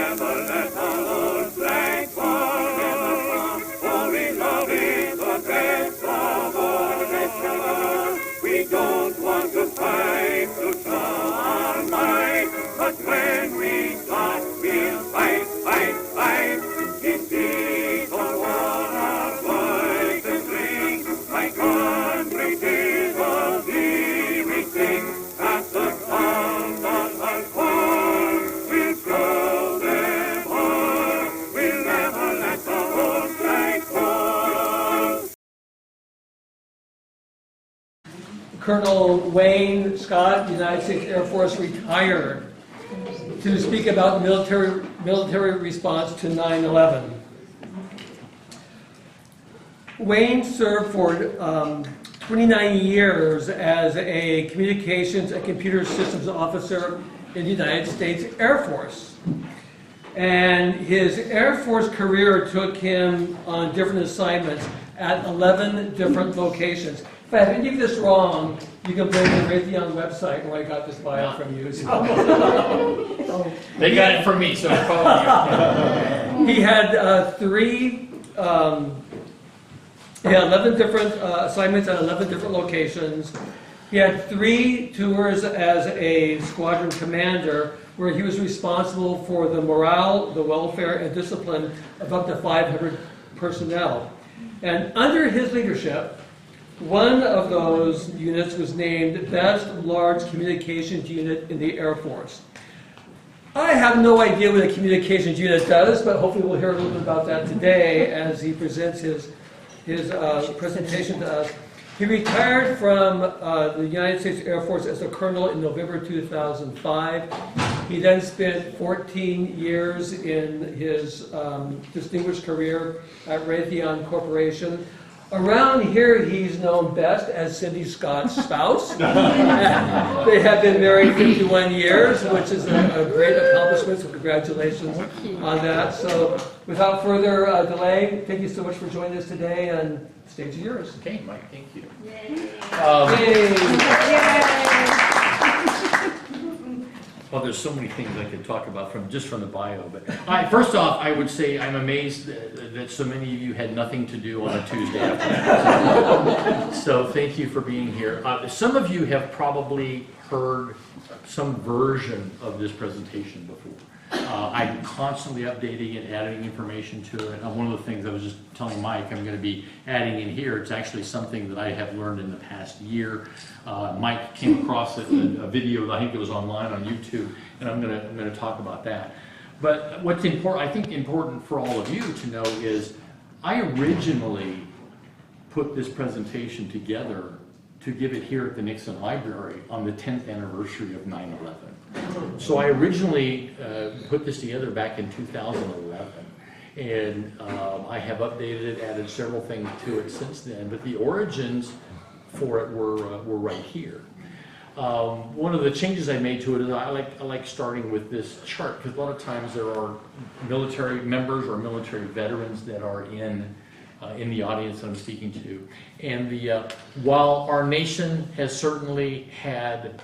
never let our old flag fall, never fall, for we love it the best of all, best of all. We don't want to fight to show our might, but when we start, we'll fight, fight, fight. Indeed, for war our voices ring, my country tis of thee we sing. At the sound of our call, we'll show them all, we'll never let the old flag fall. Colonel Wayne Scott, United States Air Force, retired to speak about military response to 9/11. Wayne served for 29 years as a communications and computer systems officer in the United States Air Force. And his Air Force career took him on different assignments at 11 different locations. If I have any of this wrong, you can blame the Raytheon website where I got this bio from you. So. They got it from me, so it's probably He had 11 different assignments at 11 different locations. He had 3 tours as a squadron commander where he was responsible for the morale, the welfare, and discipline of up to 500 personnel. And under his leadership, one of those units was named Best Large Communications Unit in the Air Force. I have no idea what a communications unit does, but hopefully we'll hear a little bit about that today as he presents his presentation to us. He retired from the United States Air Force as a colonel in November 2005. He then spent 14 years in his distinguished career at Raytheon Corporation. Around here, he's known best as Cindy Scott's spouse. They have been married 51 years, which is a great accomplishment, so congratulations on that. So without further delay, thank you so much for joining us today, and the stage is yours. Okay, Mike, thank you. Yay. Well, there's so many things I could talk about from the bio. But first off, I would say I'm amazed that so many of you had nothing to do on a Tuesday afternoon. So thank you for being here. Some of you have probably heard some version of this presentation before. I'm constantly updating and adding information to it. One of the things I was just telling Mike I'm going to be adding in here, it's actually something that I have learned in the past year. Mike came across a video, I think it was online on YouTube, and I'm going to talk about that. But what's important, I think important for all of you to know is I originally put this presentation together to give it here at the Nixon Library on the 10th anniversary of 9/11. So I originally put this together back in 2011, and I have updated it, added several things to it since then, but the origins for it were right here. One of the changes I made to it is I like starting with this chart, because a lot of times there are military members or military veterans that are in the audience that I'm speaking to. And while our nation has certainly had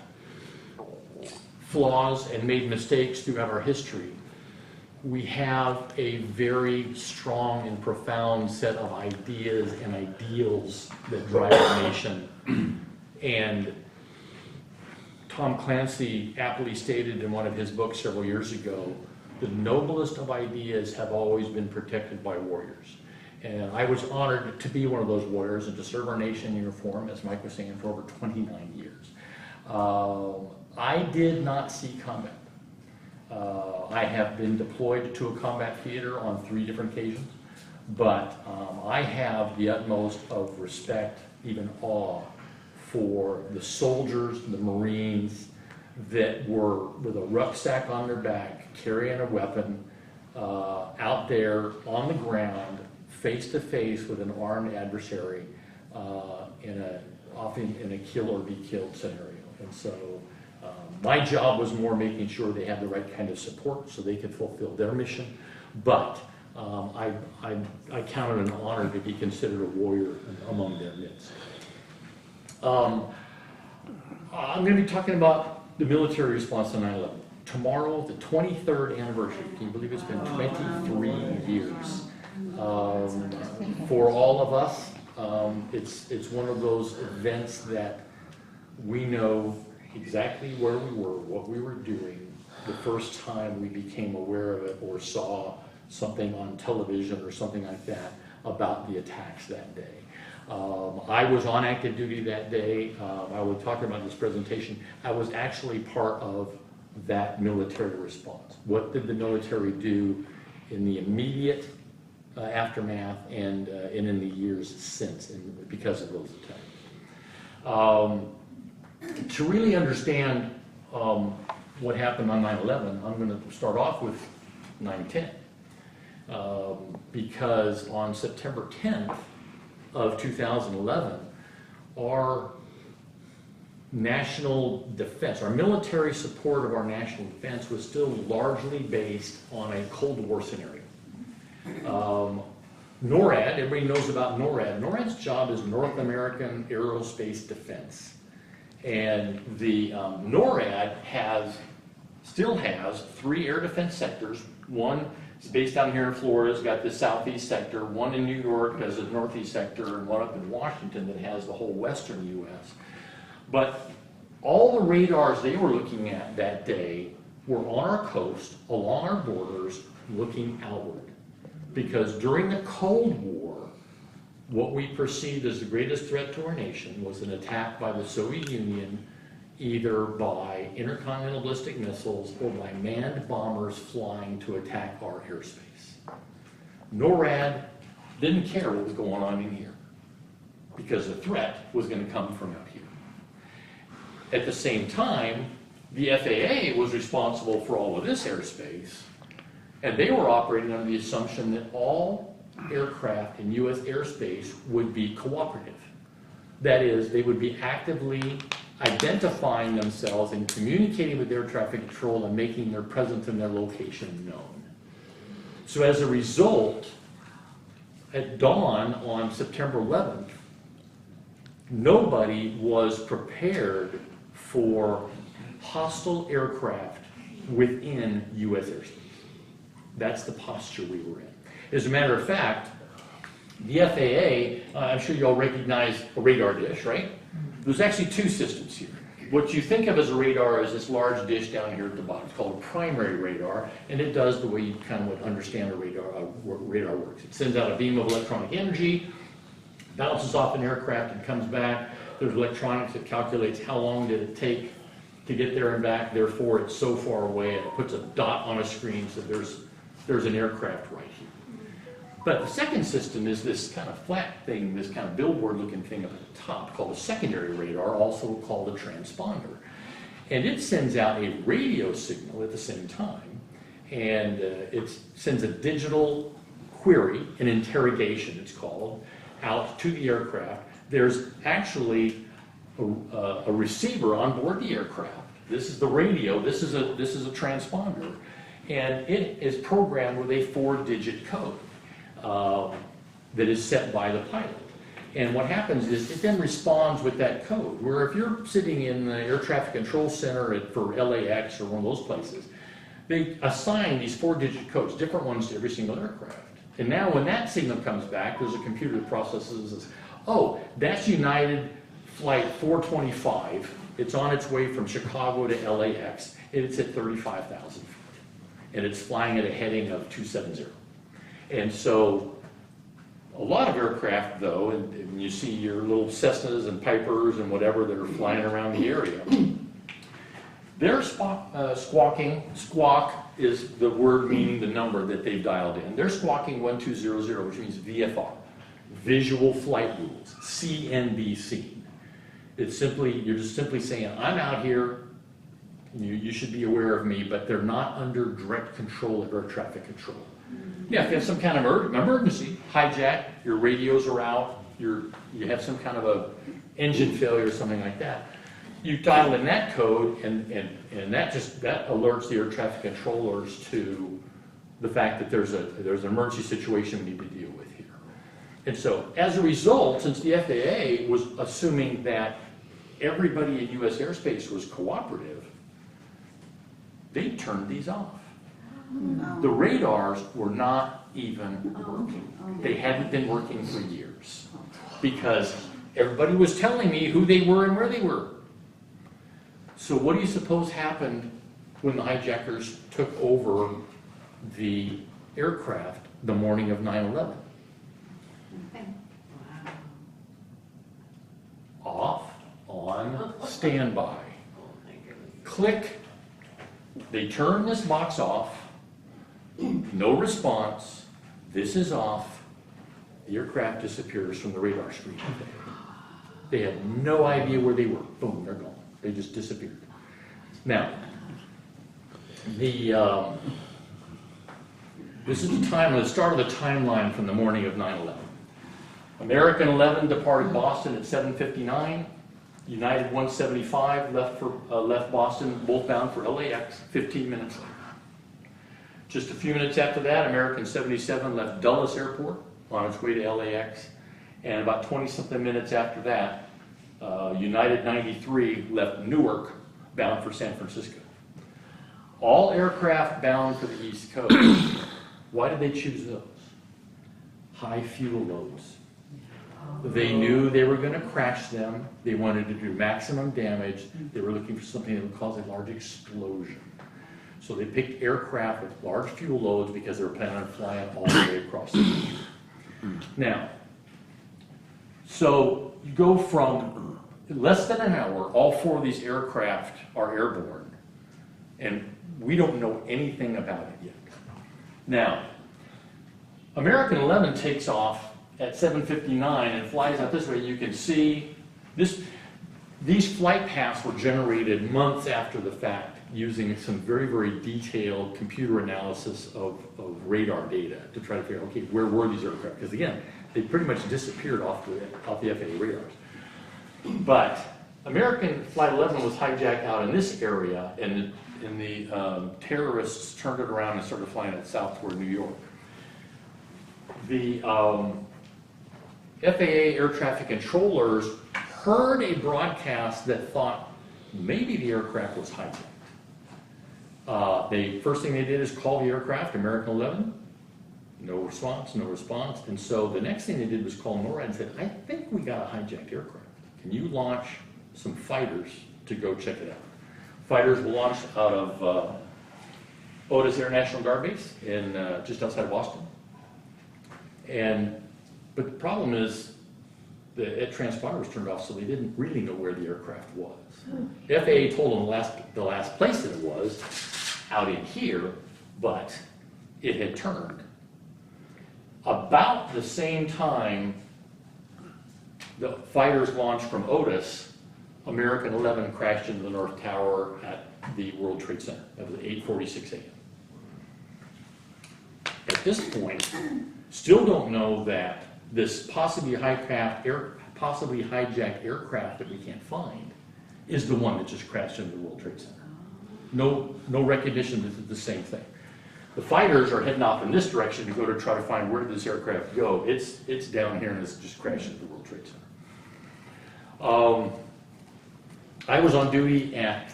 flaws and made mistakes throughout our history, we have a very strong and profound set of ideas and ideals that drive our nation. And Tom Clancy aptly stated in one of his books several years ago, the noblest of ideas have always been protected by warriors. And I was honored to be one of those warriors and to serve our nation in uniform, as Mike was saying, for over 29 years. I did not see combat. I have been deployed to a combat theater on 3 different occasions, but I have the utmost of respect, even awe, for the soldiers, the Marines that were with a rucksack on their back, carrying a weapon, out there on the ground, face to face with an armed adversary, often in a kill or be killed scenario. And so my job was more making sure they had the right kind of support so they could fulfill their mission. But I count it an honor to be considered a warrior among their midst. I'm going to be talking about the military response to 9/11. tomorrow, the 23rd anniversary. Can you believe it's been 23 years? For all of us, it's one of those events that we know exactly where we were, what we were doing, the first time we became aware of it or saw something on television or something like that about the attacks that day. I was on active duty that day. I will talk about this presentation. I was actually part of that military response. What did the military do in the immediate aftermath and in the years since because of those attacks? To really understand what happened on 9/11, I'm going to start off with 9/10. Because on September 10th of 2011, our national defense, our military support of our national defense was still largely based on a Cold War scenario. NORAD, everybody knows about NORAD. NORAD's job is North American Aerospace Defense. And the NORAD still has 3 air defense sectors. One is based down here in Florida, it's got the southeast sector. One in New York has the northeast sector, and one up in Washington that has the whole western U.S. But all the radars they were looking at that day were on our coast, along our borders, looking outward. Because during the Cold War, what we perceived as the greatest threat to our nation was an attack by the Soviet Union, either by intercontinental ballistic missiles or by manned bombers flying to attack our airspace. NORAD didn't care what was going on in here because the threat was going to come from out here. At the same time, the FAA was responsible for all of this airspace, and they were operating under the assumption that all aircraft in U.S. airspace would be cooperative. That is, they would be actively identifying themselves and communicating with air traffic control and making their presence and their location known. So as a result, at dawn on September 11th, nobody was prepared for hostile aircraft within U.S. airspace. That's the posture we were in. As a matter of fact, the FAA, I'm sure you all recognize a radar dish, right? There's actually 2 systems here. What you think of as a radar is this large dish down here at the bottom. It's called a primary radar, and it does the way you kind of would understand a radar works. It sends out a beam of electronic energy, bounces off an aircraft, and comes back. There's electronics that calculates how long did it take to get there and back, therefore it's so far away, and it puts a dot on a screen so there's an aircraft right here. But the second system is this kind of flat thing, this kind of billboard-looking thing up at the top called a secondary radar, also called a transponder. And it sends out a radio signal at the same time, and it sends a digital query, an interrogation it's called, out to the aircraft. There's actually a receiver on board the aircraft. This is the radio, this is a transponder, and it is programmed with a 4-digit code. That is set by the pilot. And what happens is it then responds with that code, where if you're sitting in the air traffic control center for LAX or one of those places, they assign these 4-digit codes, different ones to every single aircraft. And now when that signal comes back, there's a computer that processes this, oh, that's United Flight 425. It's on its way from Chicago to LAX, and it's at 35,000 feet. And it's flying at a heading of 270. And so a lot of aircraft, though, and you see your little Cessnas and Pipers and whatever that are flying around the area, they're squawking. Squawk is the word meaning the number that they've dialed in. They're squawking 1200, which means VFR, Visual Flight Rules, CNBC. It's simply, you're just simply saying, I'm out here, you should be aware of me, but they're not under direct control of air traffic control. Yeah, if you have some kind of emergency, hijack, your radios are out, you have some kind of a engine failure or something like that, you dial in that code, and that alerts the air traffic controllers to the fact that there's an emergency situation we need to deal with here. And so, as a result, since the FAA was assuming that everybody in U.S. airspace was cooperative, they turned these off. The radars were not even working. They hadn't been working for years because everybody was telling me who they were and where they were. So what do you suppose happened when the hijackers took over the aircraft the morning of 9/11? Off, on, standby. Click. They turn this box off. No response. This is off. The aircraft disappears from the radar screen. They had no idea where they were. Boom, they're gone. They just disappeared. Now, this is the start of the timeline from the morning of 9/11. American 11 departed Boston at 7:59. United 175 left Boston, both bound for LAX, 15 minutes later. Just a few minutes after that, American 77 left Dulles Airport on its way to LAX, and about 20-something minutes after that, United 93 left Newark, bound for San Francisco. All aircraft bound for the East Coast. Why did they choose those? High fuel loads. They knew they were going to crash them. They wanted to do maximum damage. They were looking for something that would cause a large explosion. So they picked aircraft with large fuel loads because they were planning on flying all the way across the country. Now, so you go from less than an hour, all four of these aircraft are airborne, and we don't know anything about it yet. Now, American 11 takes off at 7:59 and flies out this way. You can see these flight paths were generated months after the fact using some very, very detailed computer analysis of radar data to try to figure out, okay, where were these aircraft? Because again, they pretty much disappeared off the FAA radars. But American Flight 11 was hijacked out in this area, and the terrorists turned it around and started flying it south toward New York. The FAA air traffic controllers heard a broadcast that thought maybe the aircraft was hijacked. First thing they did is call the aircraft, American 11. No response, no response. And so the next thing they did was call NORAD and said, I think we got a hijacked aircraft. Can you launch some fighters to go check it out? Fighters were launched out of Otis Air National Guard Base in just outside of Boston. But the problem is the transponder was turned off, so they didn't really know where the aircraft was. The FAA told them the last place that it was out in here, but it had turned. About the same time the fighters launched from Otis, American 11 crashed into the North Tower at the World Trade Center. That was at 8:46 a.m. At this point, still don't know that this possibly hijacked aircraft that we can't find is the one that just crashed into the World Trade Center. No recognition that it's the same thing. The fighters are heading off in this direction to go to try to find where did this aircraft go. It's down here and it's just crashed into the World Trade Center. I was on duty at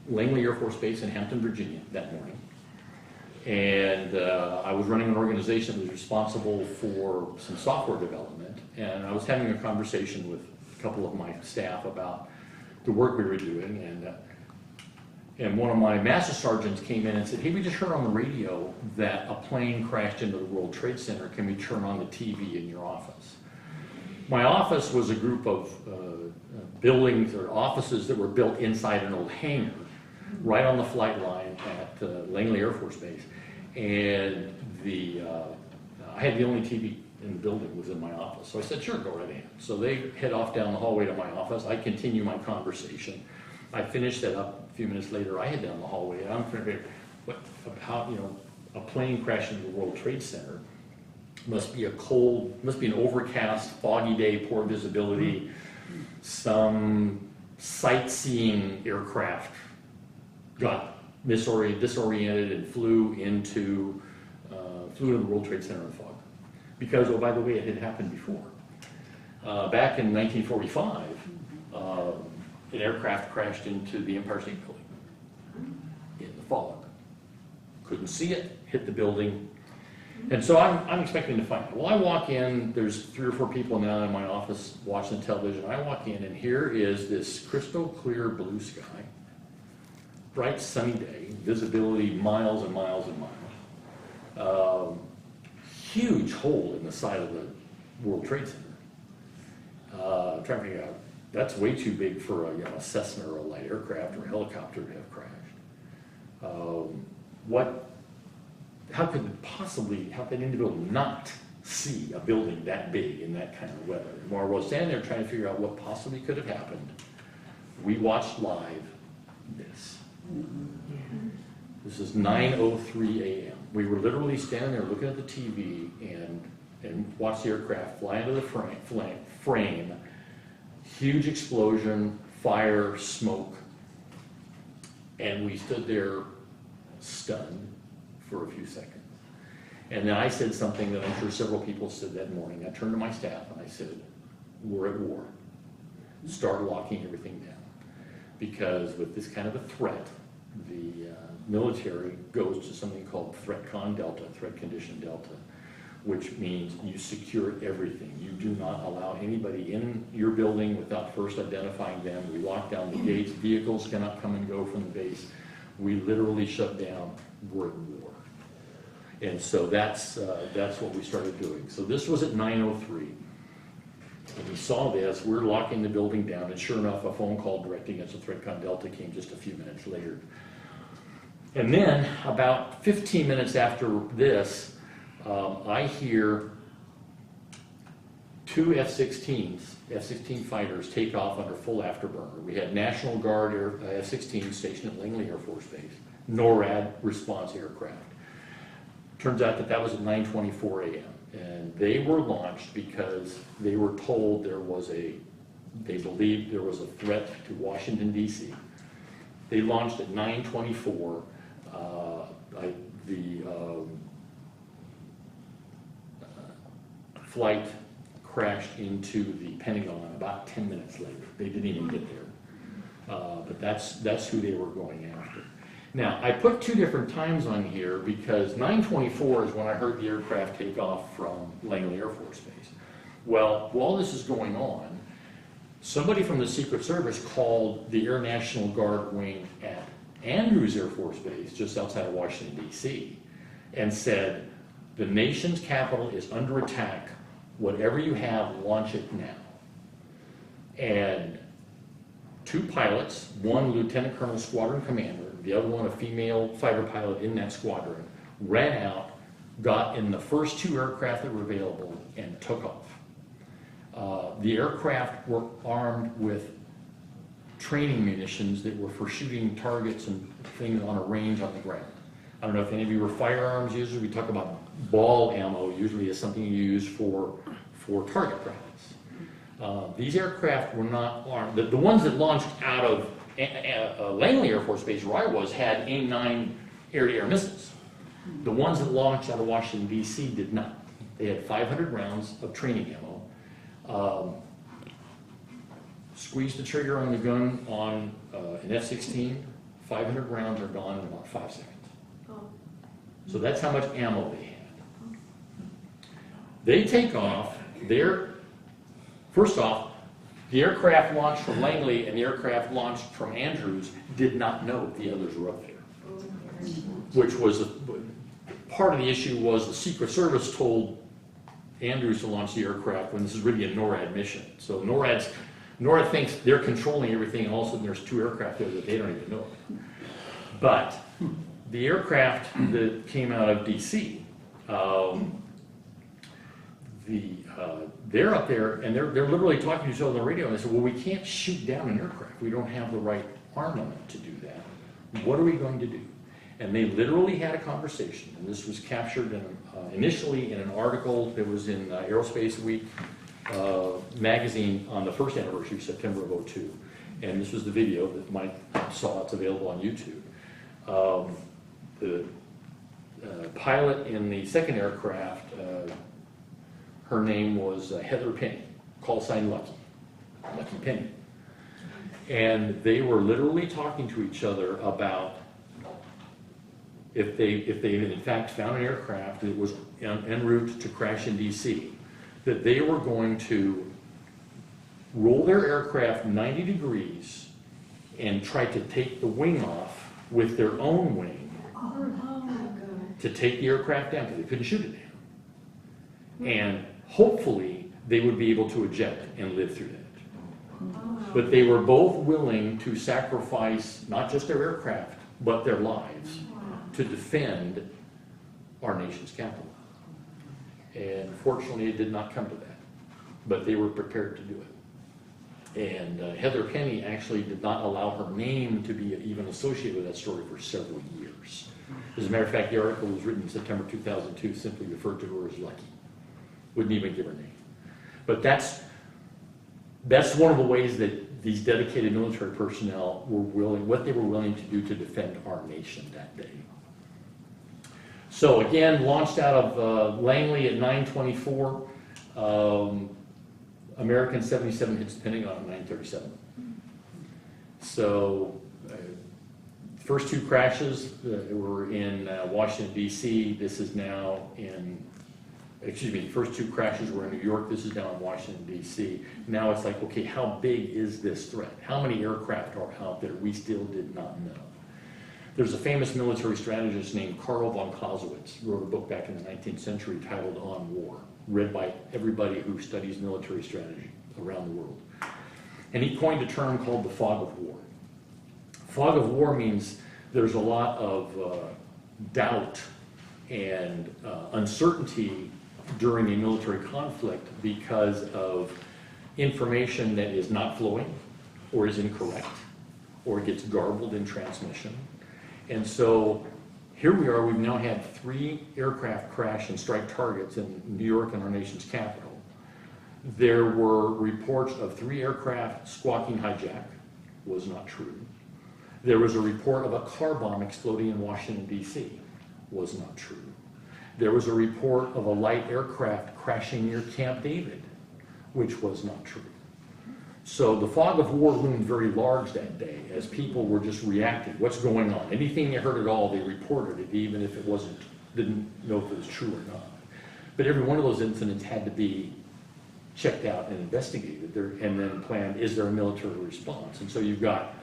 Langley Air Force Base in Hampton, Virginia that morning. And I was running an organization that was responsible for some software development. And I was having a conversation with a couple of my staff about the work we were doing. And one of my master sergeants came in and said, hey, we just heard on the radio that a plane crashed into the World Trade Center. Can we turn on the TV in your office? My office was a group of buildings or offices that were built inside an old hangar right on the flight line at Langley Air Force Base. And I had the only TV in the building was in my office. So I said, sure, go right ahead. So they head off down the hallway to my office. I continue my conversation. I finished that up. A few minutes later, I head down the hallway, and I'm trying to figure a plane crashing into the World Trade Center. Must be an overcast, foggy day, poor visibility. Some sightseeing aircraft got disoriented and flew into the World Trade Center in the fog. Because, oh, by the way, it had happened before. Back in 1945, an aircraft crashed into the Empire State Building in fog. Couldn't see it, hit the building. And so I'm expecting to find it. Well, I walk in, there's 3 or 4 people now in my office watching television. I walk in, and here is this crystal clear blue sky, bright sunny day, visibility miles and miles and miles. Huge hole in the side of the World Trade Center. Trying to figure out, that's way too big for a Cessna or a light aircraft or a helicopter to have crashed. How could an individual not see a building that big in that kind of weather? And while I was standing there trying to figure out what possibly could have happened, we watched live this. This is 9:03 a.m. We were literally standing there looking at the TV and watched the aircraft fly into the frame. Huge explosion, fire, smoke, and we stood there stunned for a few seconds. And then I said something that I'm sure several people said that morning. I turned to my staff and I said, we're at war. Start locking everything down. Because with this kind of a threat, the military goes to something called threat condition delta, which means you secure everything. You do not allow anybody in your building without first identifying them. We lock down the gates. Vehicles cannot come and go from the base. We literally shut down. We're at war. And so that's what we started doing. So this was at 9:03. And we saw this, we're locking the building down, and sure enough, a phone call directing us to ThreatCon Delta came just a few minutes later. And then, about 15 minutes after this, I hear 2 F-16 fighters take off under full afterburner. We had National Guard F-16 stationed at Langley Air Force Base, NORAD response aircraft. Turns out that was at 9:24 a.m. And they were launched because they were told they believed there was a threat to Washington, D.C. They launched at 9:24. The flight crashed into the Pentagon about 10 minutes later. They didn't even get there. But that's who they were going after. Now, I put 2 different times on here because 9:24 is when I heard the aircraft take off from Langley Air Force Base. Well, while this is going on, somebody from the Secret Service called the Air National Guard wing at Andrews Air Force Base, just outside of Washington, D.C., and said, the nation's capital is under attack. Whatever you have, launch it now. And 2 pilots, one lieutenant colonel squadron commander, the other one a female fighter pilot in that squadron, ran out, got in the first 2 aircraft that were available, and took off. The aircraft were armed with training munitions that were for shooting targets and things on a range on the ground. I don't know if any of you are firearms users. We talk about ball ammo usually is something you use for target practice. These aircraft were not armed. The ones that launched out of Langley Air Force Base, where I was, had AIM-9 air-to-air missiles. The ones that launched out of Washington, D.C. did not. They had 500 rounds of training ammo. Squeeze the trigger on the gun on an F-16, 500 rounds are gone in about 5 seconds. So that's how much ammo they had. They take off. First off, the aircraft launched from Langley and the aircraft launched from Andrews did not know the others were up there. Which was part of the issue was the Secret Service told Andrews to launch the aircraft when this is really a NORAD mission. So NORAD thinks they're controlling everything, and all of a sudden there's 2 aircraft there that they don't even know. But the aircraft that came out of D.C., they're up there and they're literally talking to each other on the radio, and they said, well, we can't shoot down an aircraft. We don't have the right armament to do that. What are we going to do? And they literally had a conversation, and this was captured initially in an article that was in Aerospace Week magazine on the first anniversary, September of '02. And this was the video that Mike saw. It's available on YouTube. The pilot in the second aircraft, her name was Heather Penny, call sign Lucky Penny. And they were literally talking to each other about if they in fact found an aircraft that was en route to crash in DC, that they were going to roll their aircraft 90 degrees and try to take the wing off with their own wing to take the aircraft down, because they couldn't shoot it down. And hopefully they would be able to eject and live through that. But they were both willing to sacrifice not just their aircraft, but their lives to defend our nation's capital. And fortunately, it did not come to that, but they were prepared to do it. And Heather Penny actually did not allow her name to be even associated with that story for several years. As a matter of fact, the article was written in September 2002, simply referred to her as Lucky. Wouldn't even give her name. But that's one of the ways that these dedicated military personnel were willing, what they were willing to do to defend our nation that day. So again, launched out of Langley at 9:24. American 77 hits the Pentagon at 9:37. So first two crashes were in Washington, D.C. This is now in, first two crashes were in New York. This is now in Washington, D.C. Now it's like, okay, how big is this threat? How many aircraft are out there? We still did not know. There's a famous military strategist named Karl von Clausewitz, who wrote a book back in the 19th century titled On War, read by everybody who studies military strategy around the world. And he coined a term called the fog of war. Fog of war means there's a lot of doubt and uncertainty during a military conflict because of information that is not flowing or is incorrect or gets garbled in transmission. And so here we are, we've now had 3 aircraft crash and strike targets in New York and our nation's capital. There were reports of 3 aircraft squawking hijack, was not true. There was a report of a car bomb exploding in Washington, D.C., was not true. There was a report of a light aircraft crashing near Camp David, which was not true. So the fog of war loomed very large that day as people were just reacting. What's going on? Anything they heard at all, they reported it, even if it didn't know if it was true or not. But every one of those incidents had to be checked out and investigated and then planned, is there a military response? And so you've got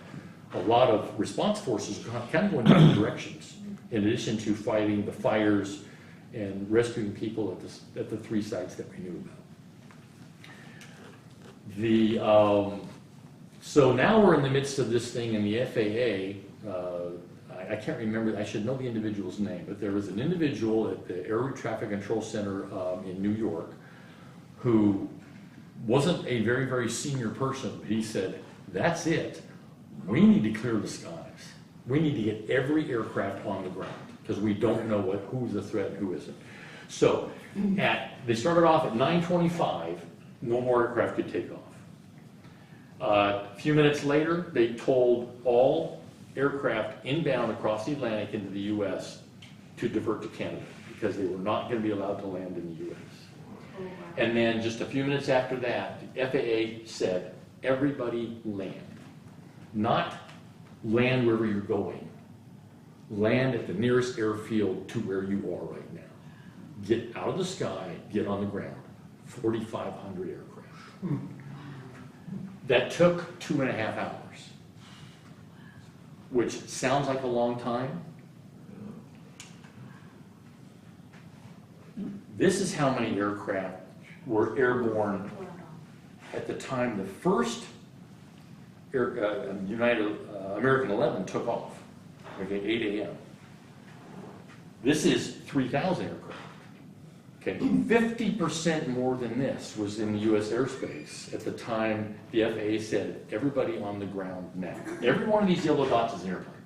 a lot of response forces kind of going in different directions, in addition to fighting the fires and rescuing people at the 3 sites that we knew about. So now we're in the midst of this thing, and the FAA, I can't remember, I should know the individual's name, but there was an individual at the Air Route Traffic Control Center in New York who wasn't a very, very senior person. He said, that's it. We need to clear the skies. We need to get every aircraft on the ground because we don't know who's a threat and who isn't. So they started off at 9:25, no more aircraft could take off. A few minutes later, they told all aircraft inbound across the Atlantic into the U.S. to divert to Canada because they were not going to be allowed to land in the U.S. And then just a few minutes after that, the FAA said, everybody land. Not land wherever you're going. Land at the nearest airfield to where you are right now. Get out of the sky, get on the ground. 4,500 aircraft. That took 2.5 hours, which sounds like a long time. This is how many aircraft were airborne at the time the first American 11 took off, okay, 8 a.m. This is 3,000 aircraft. Okay, 50% more than this was in the U.S. airspace at the time the FAA said, everybody on the ground now. Every one of these yellow dots is an airplane.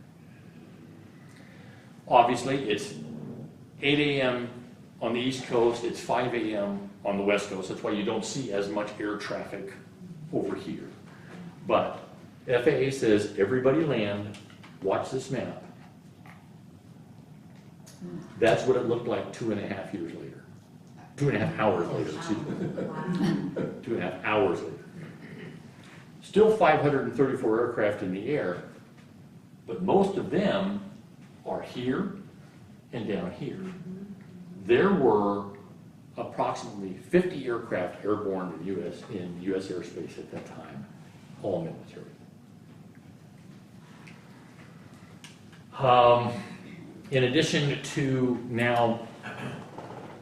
Obviously, it's 8 a.m. on the East Coast, it's 5 a.m. on the West Coast. That's why you don't see as much air traffic over here. But FAA says, everybody land, watch this map. That's what it looked like 2.5 years later. 2.5 hours later, excuse me. 2.5 hours later. Still 534 aircraft in the air, but most of them are here and down here. There were approximately 50 aircraft airborne in U.S. airspace at that time, all military. In addition to now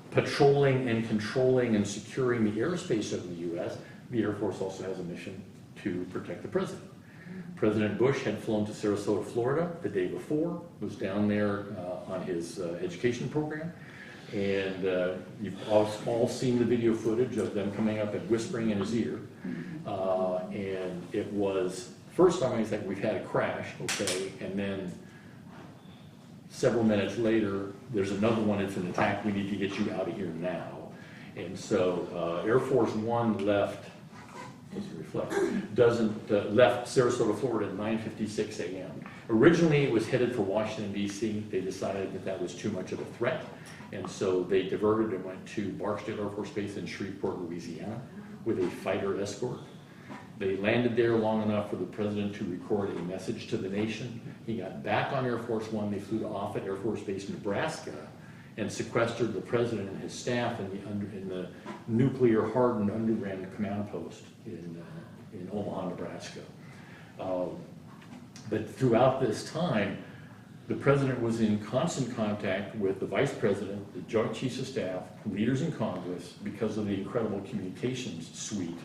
patrolling and controlling and securing the airspace of the U.S., the Air Force also has a mission to protect the president. President Bush had flown to Sarasota, Florida the day before, was down there on his education program, and you've all seen the video footage of them coming up and whispering in his ear. And it was, first time he's like, we've had a crash, okay, and then several minutes later, there's another one, it's an attack, we need to get you out of here now. And so Air Force One left, left Sarasota, Florida at 9:56 a.m. Originally, it was headed for Washington, D.C. They decided that that was too much of a threat, and so they diverted and went to Barksdale Air Force Base in Shreveport, Louisiana, with a fighter escort. They landed there long enough for the president to record a message to the nation. He got back on Air Force One. They flew to Offutt Air Force Base, Nebraska, and sequestered the president and his staff in the nuclear hardened underground command post in Omaha, Nebraska. But throughout this time, the president was in constant contact with the vice president, the joint chiefs of staff, leaders in Congress, because of the incredible communications suite.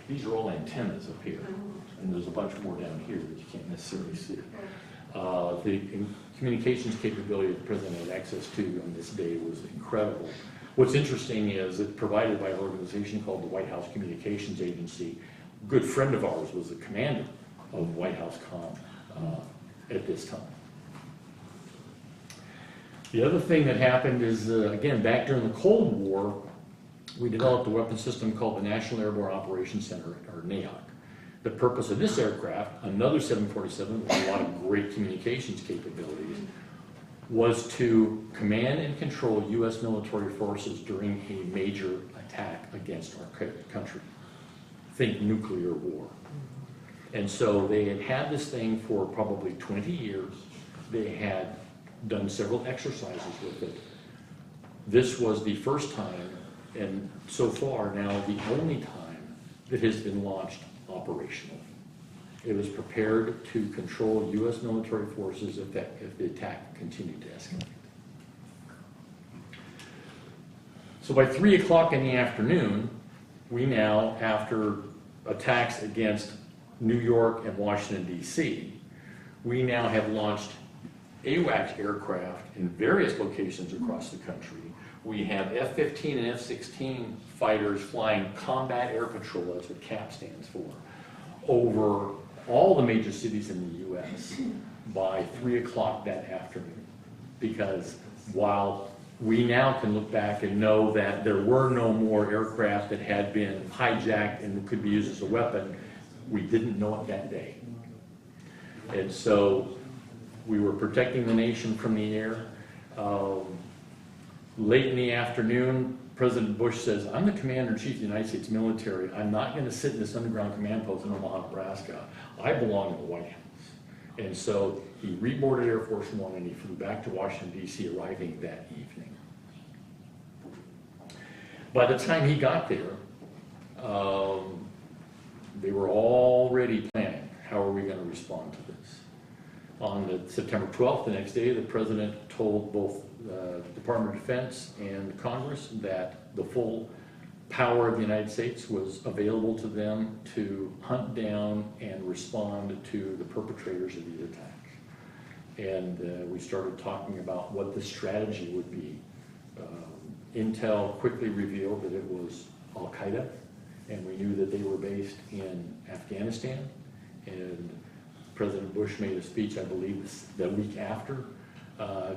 These are all antennas up here, and there's a bunch more down here that you can't necessarily see. The communications capability that the president had access to on this day was incredible. What's interesting is it's provided by an organization called the White House Communications Agency. A good friend of ours was the commander of White House Comm at this time. The other thing that happened is, again, back during the Cold War, we developed a weapon system called the National Airborne Operations Center, or NAOC. The purpose of this aircraft, another 747 with a lot of great communications capabilities, was to command and control U.S. military forces during a major attack against our country. Think nuclear war. And so they had had this thing for probably 20 years. They had done several exercises with it. This was the first time, and so far now the only time, that has been launched operationally. It was prepared to control U.S. military forces if the attack continued to escalate. So by 3 o'clock in the afternoon, we now, after attacks against New York and Washington, D.C., we now have launched AWACS aircraft in various locations across the country. We have F-15 and F-16 fighters flying combat air patrol, that's what CAP stands for, over all the major cities in the U.S. by 3 o'clock that afternoon. Because while we now can look back and know that there were no more aircraft that had been hijacked and could be used as a weapon, we didn't know it that day. And so we were protecting the nation from the air. Late in the afternoon, President Bush says, I'm the Commander-in-Chief of the United States military. I'm not going to sit in this underground command post in Omaha, Nebraska. I belong in the White House. And so he reboarded Air Force One and he flew back to Washington, D.C., arriving that evening. By the time he got there, they were already planning, how are we going to respond to this? On the September 12th, the next day, the President told both the Department of Defense and Congress that the full power of the United States was available to them to hunt down and respond to the perpetrators of these attacks. And we started talking about what the strategy would be. Intel quickly revealed that it was al-Qaeda, and we knew that they were based in Afghanistan. And President Bush made a speech, I believe, the week after,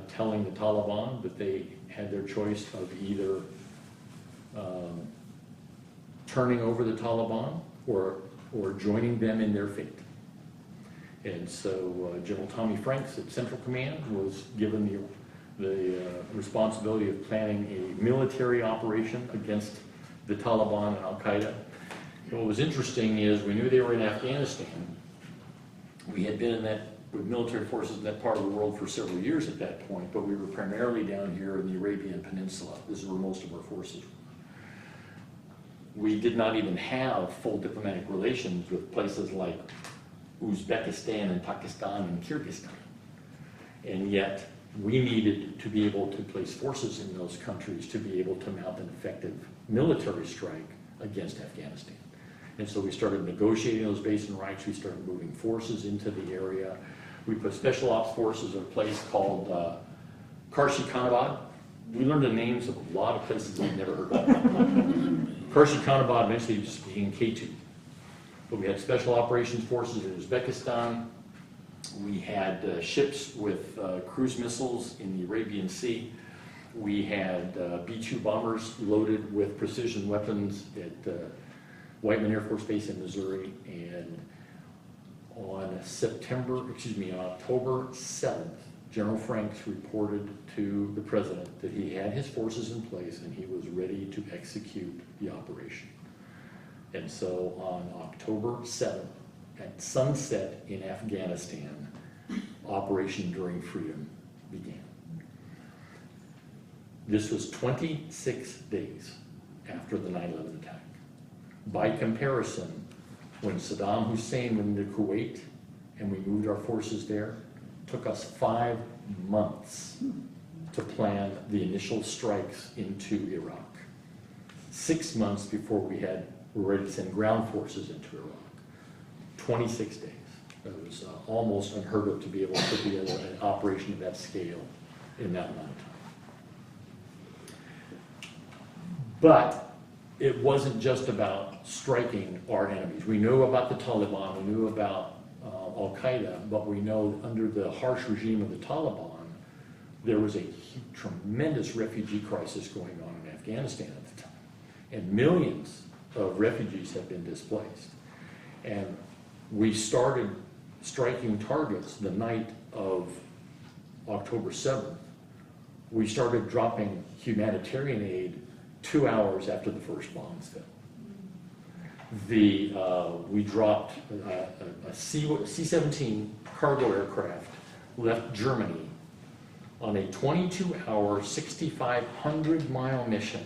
telling the Taliban that they had their choice of either turning over the Taliban or joining them in their fate. And so General Tommy Franks at Central Command was given the responsibility of planning a military operation against the Taliban and al-Qaeda. What was interesting is we knew they were in Afghanistan. We had been in that with military forces in that part of the world for several years at that point, but we were primarily down here in the Arabian Peninsula. This is where most of our forces were. We did not even have full diplomatic relations with places like Uzbekistan and Pakistan and Kyrgyzstan. And yet, we needed to be able to place forces in those countries to be able to mount an effective military strike against Afghanistan. And so we started negotiating those basin rights, we started moving forces into the area. We put special ops forces in a place called Karshi-Khanabad. We learned the names of a lot of places we'd never heard of. Karshi-Khanabad eventually just became K2. But we had special operations forces in Uzbekistan. We had ships with cruise missiles in the Arabian Sea. We had B-2 bombers loaded with precision weapons at Whiteman Air Force Base in Missouri. And on October 7th, General Franks reported to the President that he had his forces in place and he was ready to execute the operation. And so on October 7th, at sunset in Afghanistan, Operation Enduring Freedom began. This was 26 days after the 9/11 attack. By comparison, when Saddam Hussein went into Kuwait and we moved our forces there, it took us 5 months to plan the initial strikes into Iraq. 6 months before we were ready to send ground forces into Iraq. 26 days. It was almost unheard of to be able to put together an operation of that scale in that amount of time. But it wasn't just about striking our enemies. We knew about the Taliban, we knew about al-Qaeda, but we know under the harsh regime of the Taliban, there was a tremendous refugee crisis going on in Afghanistan at the time. And millions of refugees have been displaced. And we started striking targets the night of October 7th. We started dropping humanitarian aid 2 hours after the first bombs fell. We dropped a C-17 cargo aircraft, left Germany on a 22-hour, 6,500-mile mission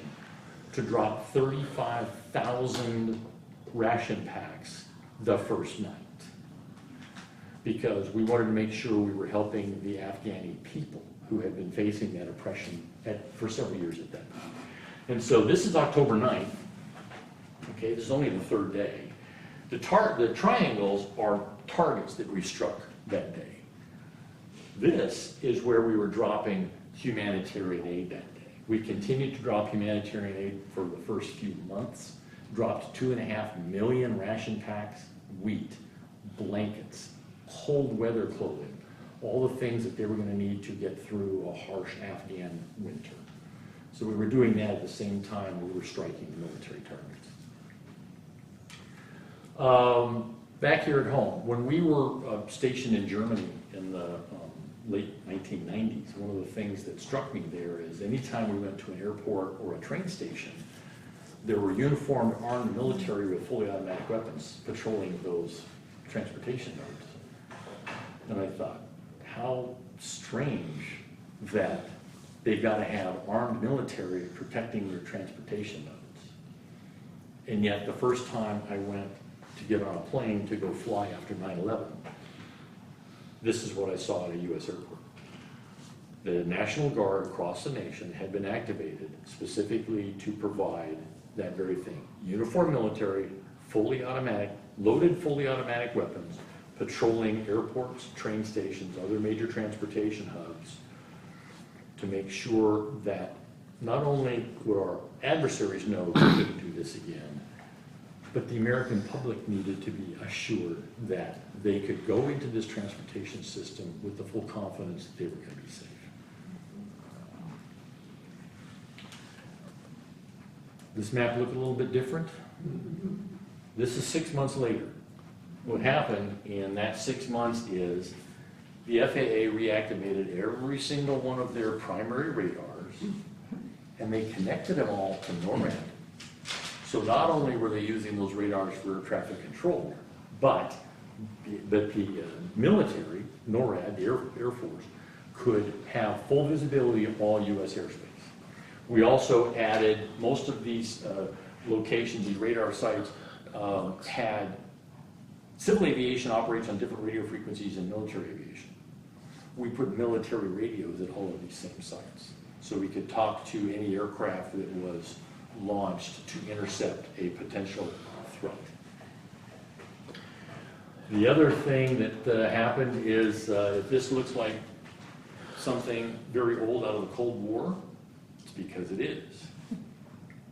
to drop 35,000 ration packs the first night, because we wanted to make sure we were helping the Afghani people who had been facing that oppression for several years at that time. And so this is October 9th. Okay, this is only the third day. The triangles are targets that we struck that day. This is where we were dropping humanitarian aid that day. We continued to drop humanitarian aid for the first few months, dropped 2.5 million ration packs, wheat, blankets, cold weather clothing, all the things that they were going to need to get through a harsh Afghan winter. So we were doing that at the same time we were striking the military targets. Back here at home, when we were stationed in Germany in the late 1990s, one of the things that struck me there is anytime we went to an airport or a train station, there were uniformed armed military with fully automatic weapons patrolling those transportation nodes. And I thought, how strange that they've got to have armed military protecting their transportation nodes. And yet the first time I went to get on a plane to go fly after 9/11, this is what I saw at a U.S. airport. The National Guard across the nation had been activated specifically to provide that very thing. Uniformed military, fully automatic, loaded fully automatic weapons, patrolling airports, train stations, other major transportation hubs to make sure that not only would our adversaries know we couldn't do this again, but the American public needed to be assured that they could go into this transportation system with the full confidence that they were going to be safe. This map look a little bit different. This is 6 months later. What happened in that 6 months is the FAA reactivated every single one of their primary radars, and they connected them all to NORAD. So not only were they using those radars for traffic control, but that the military, NORAD, the Air Force, could have full visibility of all U.S. airspace. We also added most of these locations, these radar sites, had civil aviation operates on different radio frequencies than military aviation. We put military radios at all of these same sites, so we could talk to any aircraft that was launched to intercept a potential threat. The other thing that happened is, if this looks like something very old out of the Cold War, it's because it is.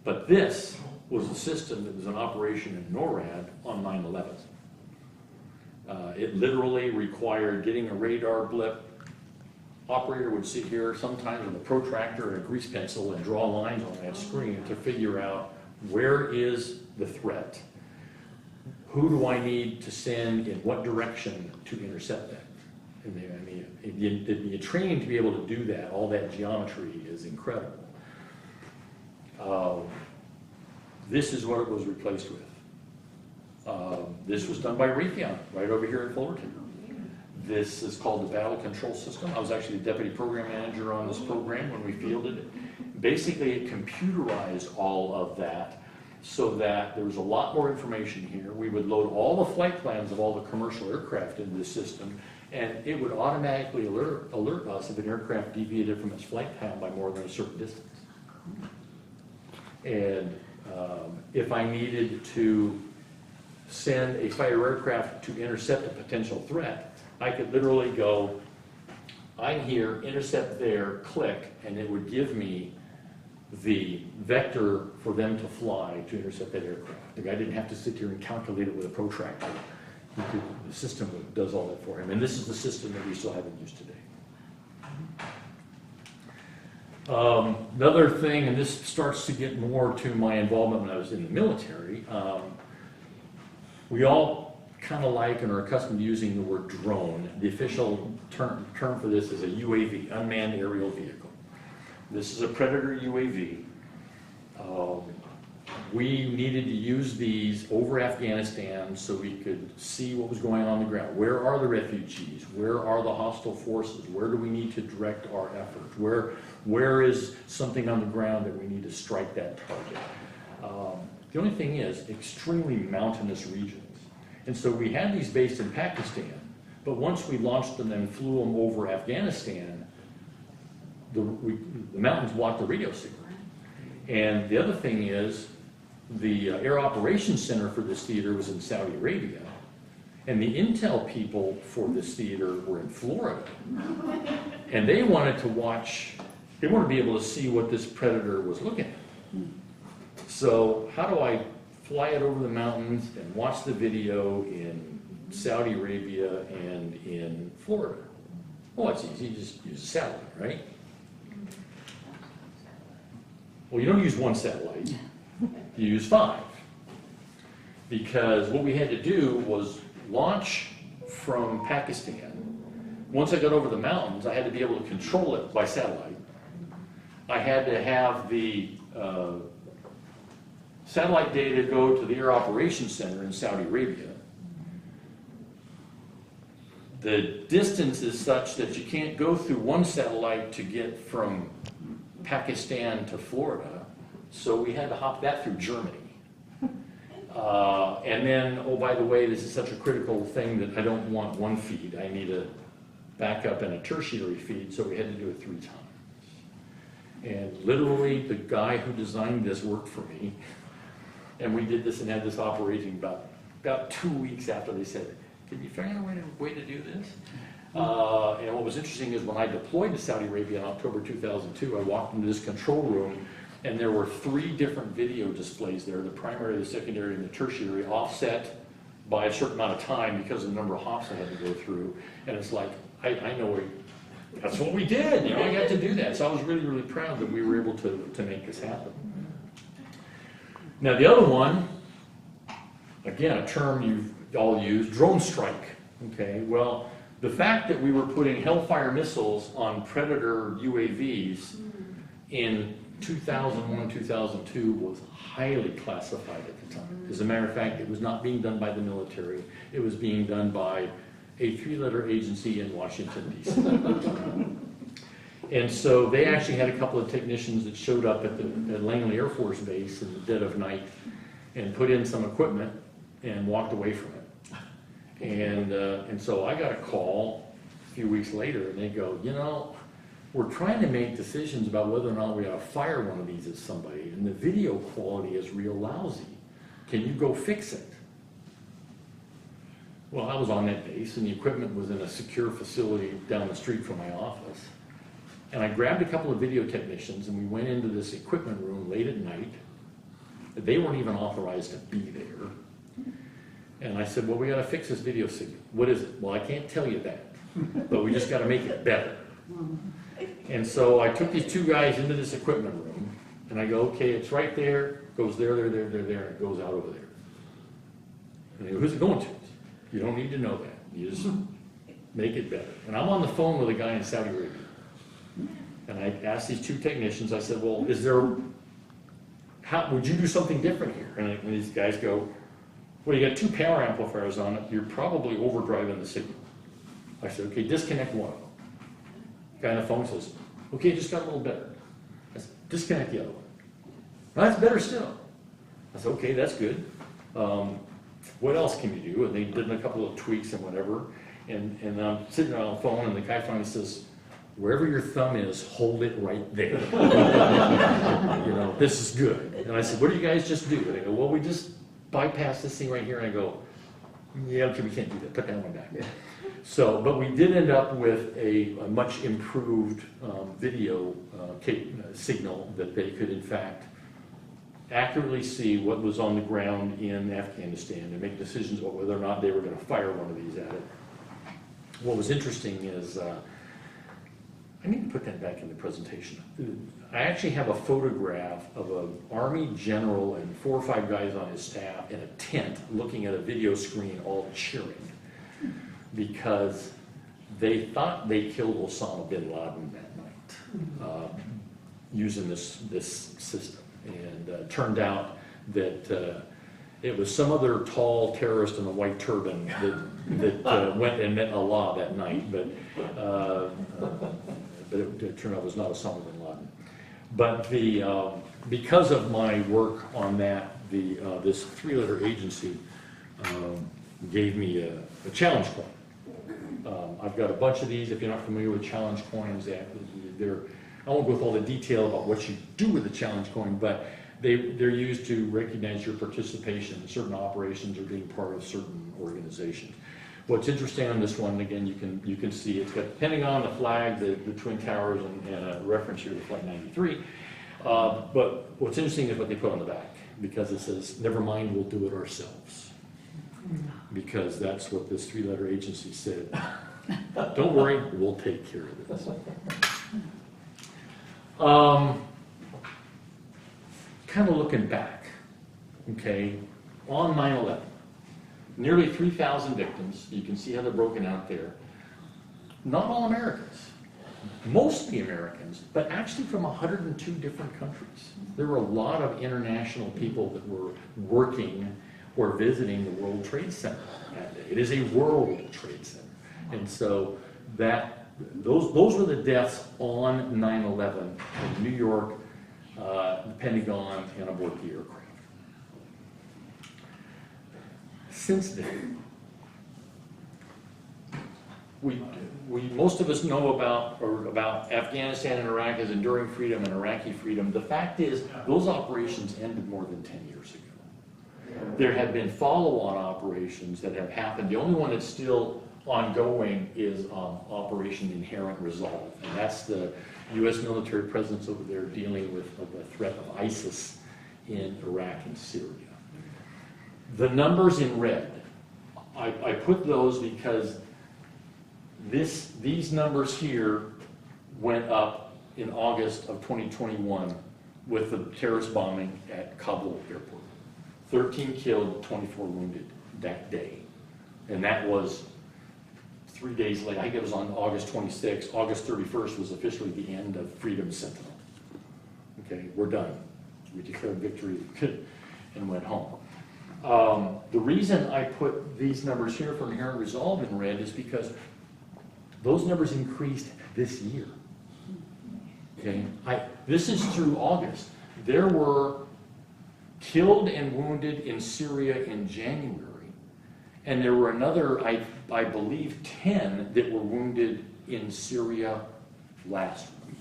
But this was a system that was in operation in NORAD on 9/11. It literally required getting a radar blip. Operator would sit here sometimes with a protractor and a grease pencil and draw lines on that screen to figure out where is the threat. Who do I need to send in what direction to intercept that? And the training to be able to do that, all that geometry is incredible. This is what it was replaced with. This was done by Raytheon, right over here in Fullerton. This is called the Battle Control System. I was actually the deputy program manager on this program when we fielded it. Basically, it computerized all of that so that there was a lot more information here. We would load all the flight plans of all the commercial aircraft into the system, and it would automatically alert us if an aircraft deviated from its flight path by more than a certain distance. And if I needed to send a fighter aircraft to intercept a potential threat, I could literally go, I'm here, intercept there, click, and it would give me the vector for them to fly to intercept that aircraft. The guy didn't have to sit here and calculate it with a protractor. The system does all that for him. And this is the system that we still have in use today. Another thing, and this starts to get more to my involvement when I was in the military, we all kind of like and are accustomed to using the word drone. The official term for this is a UAV, unmanned aerial vehicle. This is a Predator UAV. We needed to use these over Afghanistan so we could see what was going on the ground. Where are the refugees? Where are the hostile forces? Where do we need to direct our efforts? Where is something on the ground that we need to strike that target? The only thing is, extremely mountainous regions. And so we had these based in Pakistan, but once we launched them and flew them over Afghanistan, the mountains blocked the radio signal. And the other thing is, the Air Operations Center for this theater was in Saudi Arabia, and the intel people for this theater were in Florida. And they wanted to watch, they wanted to be able to see what this Predator was looking at. So how do I fly it over the mountains and watch the video in Saudi Arabia and in Florida? Well, it's easy, you just use a satellite, right? Well, you don't use one satellite, you use 5. Because what we had to do was launch from Pakistan. Once I got over the mountains, I had to be able to control it by satellite. I had to have the satellite data go to the Air Operations Center in Saudi Arabia. The distance is such that you can't go through one satellite to get from Pakistan to Florida, so we had to hop that through Germany. And then, oh, by the way, this is such a critical thing that I don't want one feed. I need a backup and a tertiary feed, so we had to do it 3 times. And literally, the guy who designed this worked for me. And we did this and had this operating about 2 weeks after they said, can you figure out a way to do this? And what was interesting is when I deployed to Saudi Arabia in October 2002, I walked into this control room and there were 3 different video displays there, the primary, the secondary, and the tertiary, offset by a certain amount of time because of the number of hops I had to go through. And it's like, I know that's what we did, you know, I got to do that. So I was really, really proud that we were able to make this happen. Now the other one, again, a term you've all used, drone strike. Okay, well, the fact that we were putting Hellfire missiles on Predator UAVs in 2001, 2002 was highly classified at the time. As a matter of fact, it was not being done by the military. It was being done by a 3-letter agency in Washington, D.C. And so they actually had a couple of technicians that showed up at Langley Air Force Base in the dead of night and put in some equipment and walked away from it. And so I got a call a few weeks later, and they go, you know, we're trying to make decisions about whether or not we ought to fire one of these at somebody, and the video quality is real lousy. Can you go fix it? Well, I was on that base, and the equipment was in a secure facility down the street from my office. And I grabbed a couple of video technicians, and we went into this equipment room late at night. They weren't even authorized to be there. And I said, well, we got to fix this video signal. What is it? Well, I can't tell you that, but we just got to make it better. And so I took these two guys into this equipment room, and I go, okay, it's right there, goes there, and it goes out over there. And they go, who's it going to? You don't need to know that. You just make it better. And I'm on the phone with a guy in Saudi Arabia. And I asked these two technicians, I said, well, would you do something different here? And these guys go, well, you got 2 power amplifiers on it, you're probably overdriving the signal. I said, okay, disconnect one of them. Guy on the phone says, okay, it just got a little better. I said, disconnect the other one. Well, that's better still. I said, okay, that's good. What else can you do? And they did a couple of tweaks and whatever. And I'm sitting on the phone, and the guy finally says, wherever your thumb is, hold it right there. You know, this is good. And I said, what do you guys just do? And they go, well, we just bypass this thing right here. And I go, yeah, okay, we can't do that. Put that one back. So, but we did end up with a much improved video signal that they could, in fact, accurately see what was on the ground in Afghanistan and make decisions about whether or not they were going to fire one of these at it. What was interesting is, I need to put that back in the presentation. I actually have a photograph of an Army general and 4 or 5 guys on his staff in a tent looking at a video screen all cheering because they thought they killed Osama bin Laden that night using this system. And turned out that it was some other tall terrorist in a white turban that went and met Allah that night. But it turned out it was not Osama bin Laden. But because of my work on that, this 3-letter agency gave me a challenge coin. I've got a bunch of these. If you're not familiar with challenge coins, I won't go with all the detail about what you do with the challenge coin, but they're used to recognize your participation in certain operations or being part of certain organizations. What's interesting on this one, again, you can see it's got the Pentagon, the flag, the Twin Towers, and a reference here to Flight 93. But what's interesting is what they put on the back, because it says, never mind, we'll do it ourselves. Because that's what this 3-letter agency said. Don't worry, we'll take care of this. Kind of looking back, okay, on 9/11. Nearly 3,000 victims. You can see how they're broken out there. Not all Americans, mostly Americans, but actually from 102 different countries. There were a lot of international people that were working or visiting the World Trade Center that day. It is a World Trade Center. And so those were the deaths on 9/11 in New York, the Pentagon, and aboard the aircraft. Since then, most of us know about Afghanistan and Iraq as enduring freedom and Iraqi freedom. The fact is, those operations ended more than 10 years ago. There have been follow-on operations that have happened. The only one that's still ongoing is Operation Inherent Resolve, and that's the U.S. military presence over there dealing with the threat of ISIS in Iraq and Syria. The numbers in red, I put those because these numbers here went up in August of 2021 with the terrorist bombing at Kabul airport. 13 killed, 24 wounded that day. And that was 3 days later. I think it was on August 26th. August 31st was officially the end of Freedom Sentinel. Okay, we're done. We declared victory and went home. The reason I put these numbers here for inherent resolve in red is because those numbers increased this year. Okay, this is through August. There were killed and wounded in Syria in January, and there were another, I believe, 10 that were wounded in Syria last week.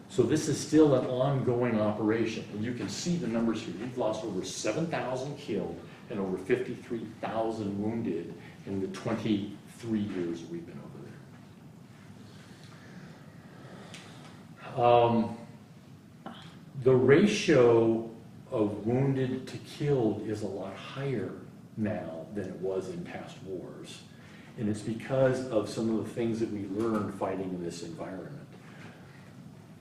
So this is still an ongoing operation, and you can see the numbers here. We've lost over 7,000 killed and over 53,000 wounded in the 23 years that we've been over there. The ratio of wounded to killed is a lot higher now than it was in past wars. And it's because of some of the things that we learned fighting in this environment.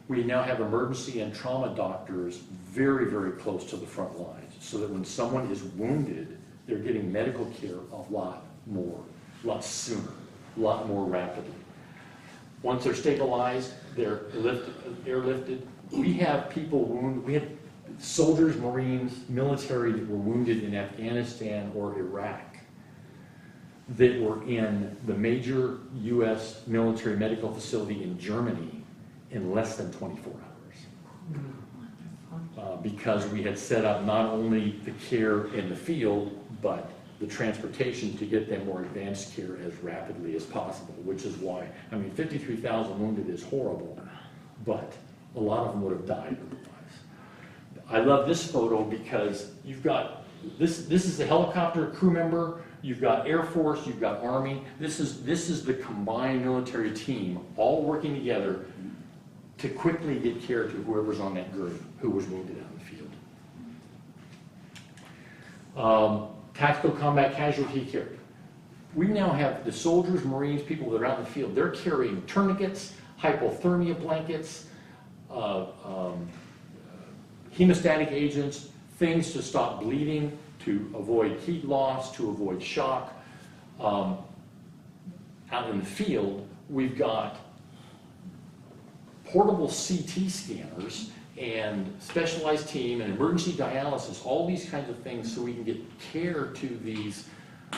We now have emergency and trauma doctors very, very close to the front lines, so that when someone is wounded, they're getting medical care a lot sooner, a lot more rapidly. Once they're stabilized, they're airlifted. We have people wounded, we had soldiers, Marines, military that were wounded in Afghanistan or Iraq that were in the major U.S. military medical facility in Germany in less than 24 hours. Because we had set up not only the care in the field, but the transportation to get them more advanced care as rapidly as possible, which is why, 53,000 wounded is horrible, but a lot of them would have died otherwise. I love this photo because you've got, this is the helicopter crew member, you've got Air Force, you've got Army. This is the combined military team all working together to quickly get care to whoever's on that gurney who was wounded out in the field. Tactical combat casualty care. We now have the soldiers, Marines, people that are out in the field, they're carrying tourniquets, hypothermia blankets, hemostatic agents, things to stop bleeding, to avoid heat loss, to avoid shock. Out in the field, we've got portable CT scanners and specialized team and emergency dialysis, all these kinds of things so we can get care to these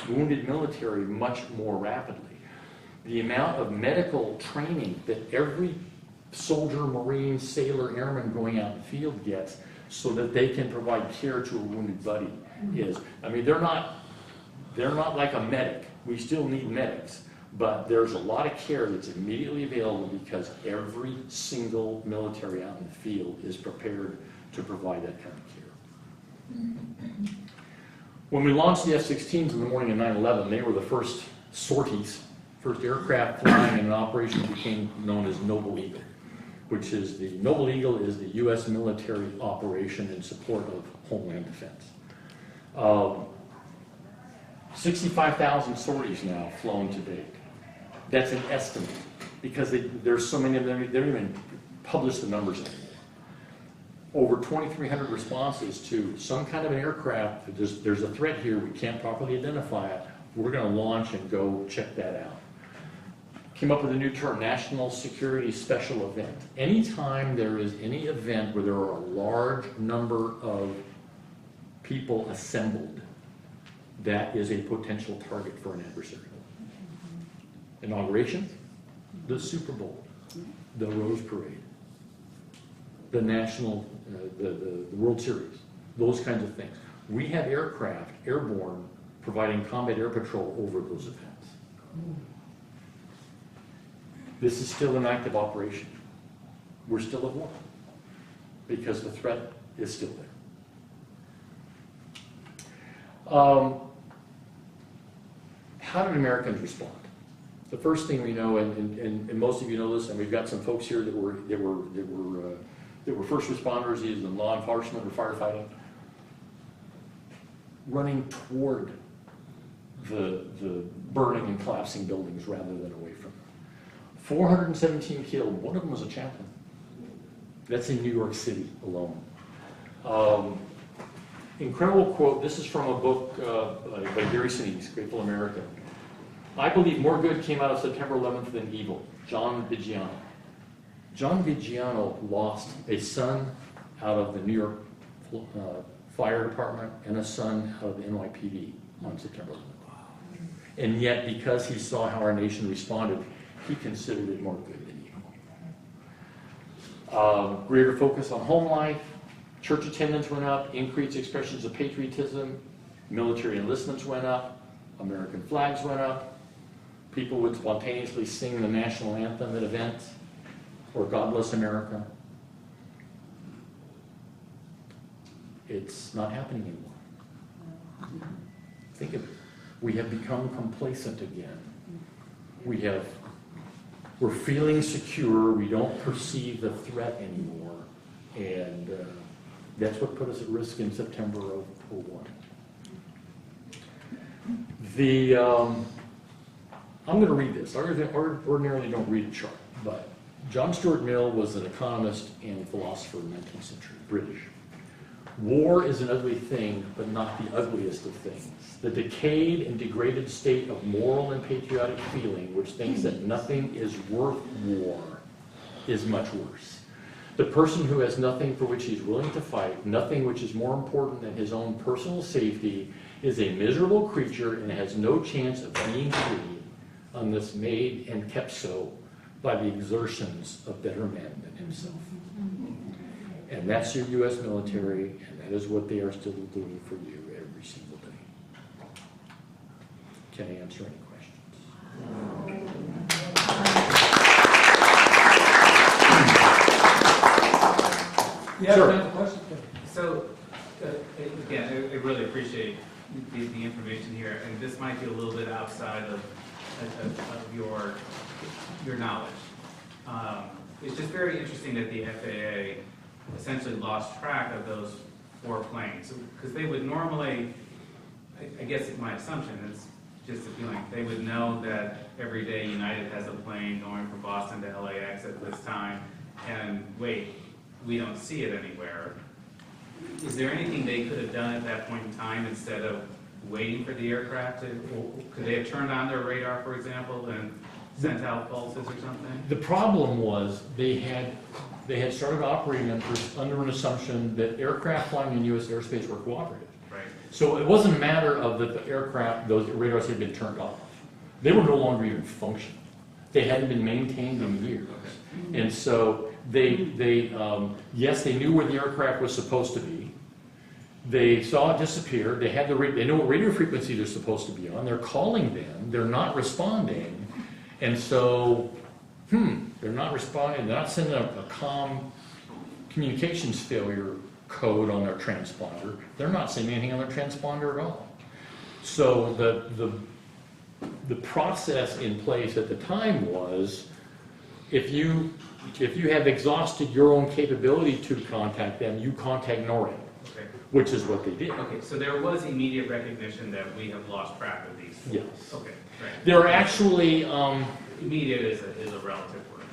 wounded military much more rapidly. The amount of medical training that every soldier, Marine, sailor, airman going out in the field gets so that they can provide care to a wounded buddy is, they're not like a medic. We still need medics. But there's a lot of care that's immediately available because every single military out in the field is prepared to provide that kind of care. When we launched the F-16s in the morning of 9/11, they were the first sorties, first aircraft flying in an operation that became known as Noble Eagle, which is the Noble Eagle is the U.S. military operation in support of Homeland Defense. 65,000 sorties now flown to date. That's an estimate because there's so many of them, they don't even publish the numbers anymore. Over 2,300 responses to some kind of an aircraft. There's a threat here, we can't properly identify it. We're going to launch and go check that out. Came up with a new term, National Security Special Event. Anytime there is any event where there are a large number of people assembled, that is a potential target for an adversary. Inauguration, the Super Bowl, the Rose Parade, the National, the World Series, those kinds of things. We have aircraft, airborne, providing combat air patrol over those events. This is still an active operation. We're still at war because the threat is still there. How did Americans respond? The first thing we know, and most of you know this, and we've got some folks here that were first responders, either in law enforcement or firefighting, running toward the burning and collapsing buildings rather than away from them. 417 killed. One of them was a chaplain. That's in New York City alone. Incredible quote. This is from a book by Gary Sinise, Grateful America. I believe more good came out of September 11th than evil. John Bigiano. John Viggiano lost a son out of the New York Fire Department and a son out of the NYPD on September 11th. And yet, because he saw how our nation responded, he considered it more good than evil. Greater focus on home life, church attendance went up, increased expressions of patriotism, military enlistments went up, American flags went up, people would spontaneously sing the national anthem at events, or God Bless America. It's not happening anymore. Think of it. We have become complacent again. We're feeling secure. We don't perceive the threat anymore. And that's what put us at risk in September of 2001. I'm going to read this. I ordinarily don't read a chart, but John Stuart Mill was an economist and philosopher in the 19th century, British. War is an ugly thing, but not the ugliest of things. The decayed and degraded state of moral and patriotic feeling, which thinks that nothing is worth war, is much worse. The person who has nothing for which he's willing to fight, nothing which is more important than his own personal safety, is a miserable creature and has no chance of being free unless made and kept so by the exertions of better men than himself. And that's your U.S. military, and that is what they are still doing for you every single day. Can I answer any questions? Yeah, Sure. that's a question. So, again, I really appreciate the information here, and this might be a little bit outside of your knowledge. It's just very interesting that the FAA essentially lost track of those 4 planes, because they would normally, I guess my assumption is just a feeling, they would know that every day United has a plane going from Boston to LAX at this time, and wait, we don't see it anywhere. Is there anything they could have done at that point in time instead of waiting for the aircraft to, could they have turned on their radar, for example, and sent out pulses or something? The problem was they had started operating under an assumption that aircraft flying in U.S. airspace were cooperative. Right. So it wasn't a matter of that the aircraft, those radars had been turned off. They were no longer even functional. They hadn't been maintained in years. Okay. And so yes, they knew where the aircraft was supposed to be. They saw it disappear. They know what radio frequency they're supposed to be on. They're calling them. They're not responding. And so, they're not responding. They're not sending a comm communications failure code on their transponder. They're not saying anything on their transponder at all. So the process in place at the time was, if you have exhausted your own capability to contact them, you contact NORAD, Okay. which is what they did. Okay, so there was immediate recognition that we have lost track of these. Yes. Okay, right. There are actually, Immediate is a relative word.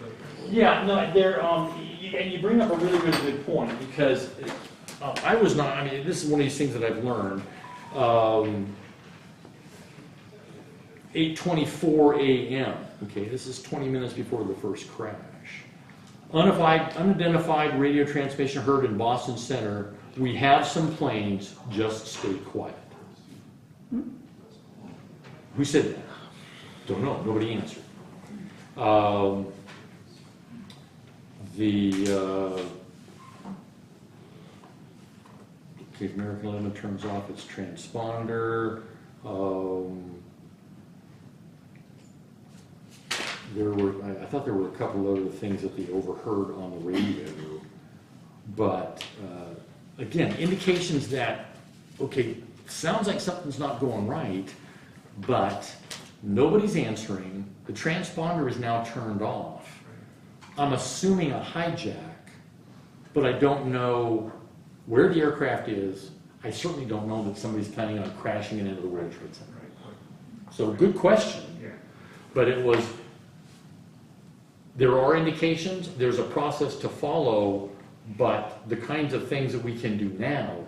yeah, no, there, and you bring up a really, really good point, because this is one of these things that I've learned. 8:24 a.m., okay, this is 20 minutes before the first crash. Unidentified radio transmission heard in Boston Center. We have some planes, just stay quiet. Who said that? Don't know, nobody answered. Okay, American 11 turns off its transponder. I thought there were a couple other things that they overheard on the radio, but again, indications that, okay, sounds like something's not going right, but nobody's answering. The transponder is now turned off. I'm assuming a hijack, but I don't know where the aircraft is. I certainly don't know that somebody's planning on crashing it into the World Trade Center. So good question, Yeah. but there are indications, there's a process to follow, but the kinds of things that we can do now,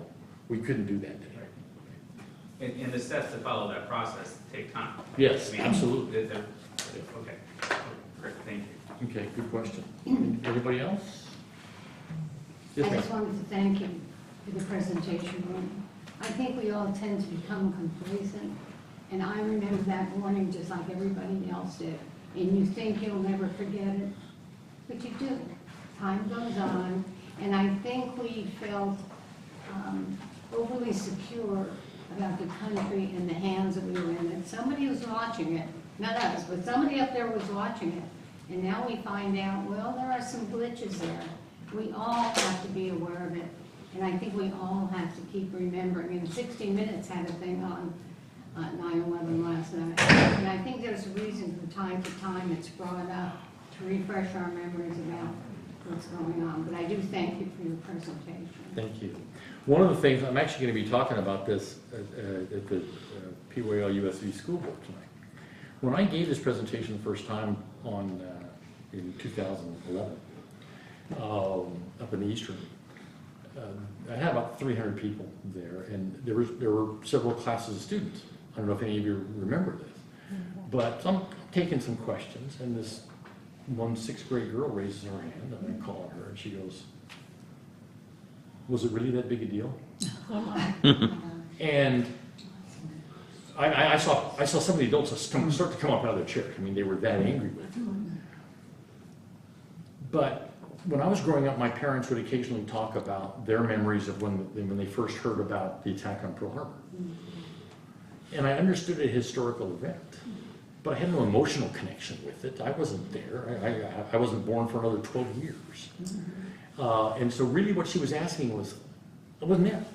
we couldn't do that day. And the steps to follow that process take time. Yes, absolutely. Okay, great, thank you. Okay, good question. Anybody else? I Yes, just ma'am. wanted to thank you for the presentation. I think we all tend to become complacent, and I remember that morning just like everybody else did. And you think you'll never forget it, but you do. Time goes on, and I think we felt overly secure about the country and the hands that we were in. That somebody was watching it, not us, but somebody up there was watching it. And now we find out, well, there are some glitches there. We all have to be aware of it. And I think we all have to keep remembering. And 60 Minutes had a thing on 9/11 last night. And I think there's a reason from time to time it's brought up to refresh our memories about what's going on. But I do thank you for your presentation. Thank you. One of the things, I'm actually going to be talking about this at the PYL USV School Board tonight. When I gave this presentation the first time in 2011, up in the East Room, I had about 300 people there, and there were several classes of students. I don't know if any of you remember this, but I'm taking some questions, and this one 6th grade girl raises her hand, and I call her, and she goes, "Was it really that big a deal?" And I saw some of the adults start to come up out of their chairs. I mean, they were that angry with it. But when I was growing up, my parents would occasionally talk about their memories of when they first heard about the attack on Pearl Harbor. And I understood a historical event, but I had no emotional connection with it. I wasn't there. I wasn't born for another 12 years. And so really what she was asking was, I wasn't there.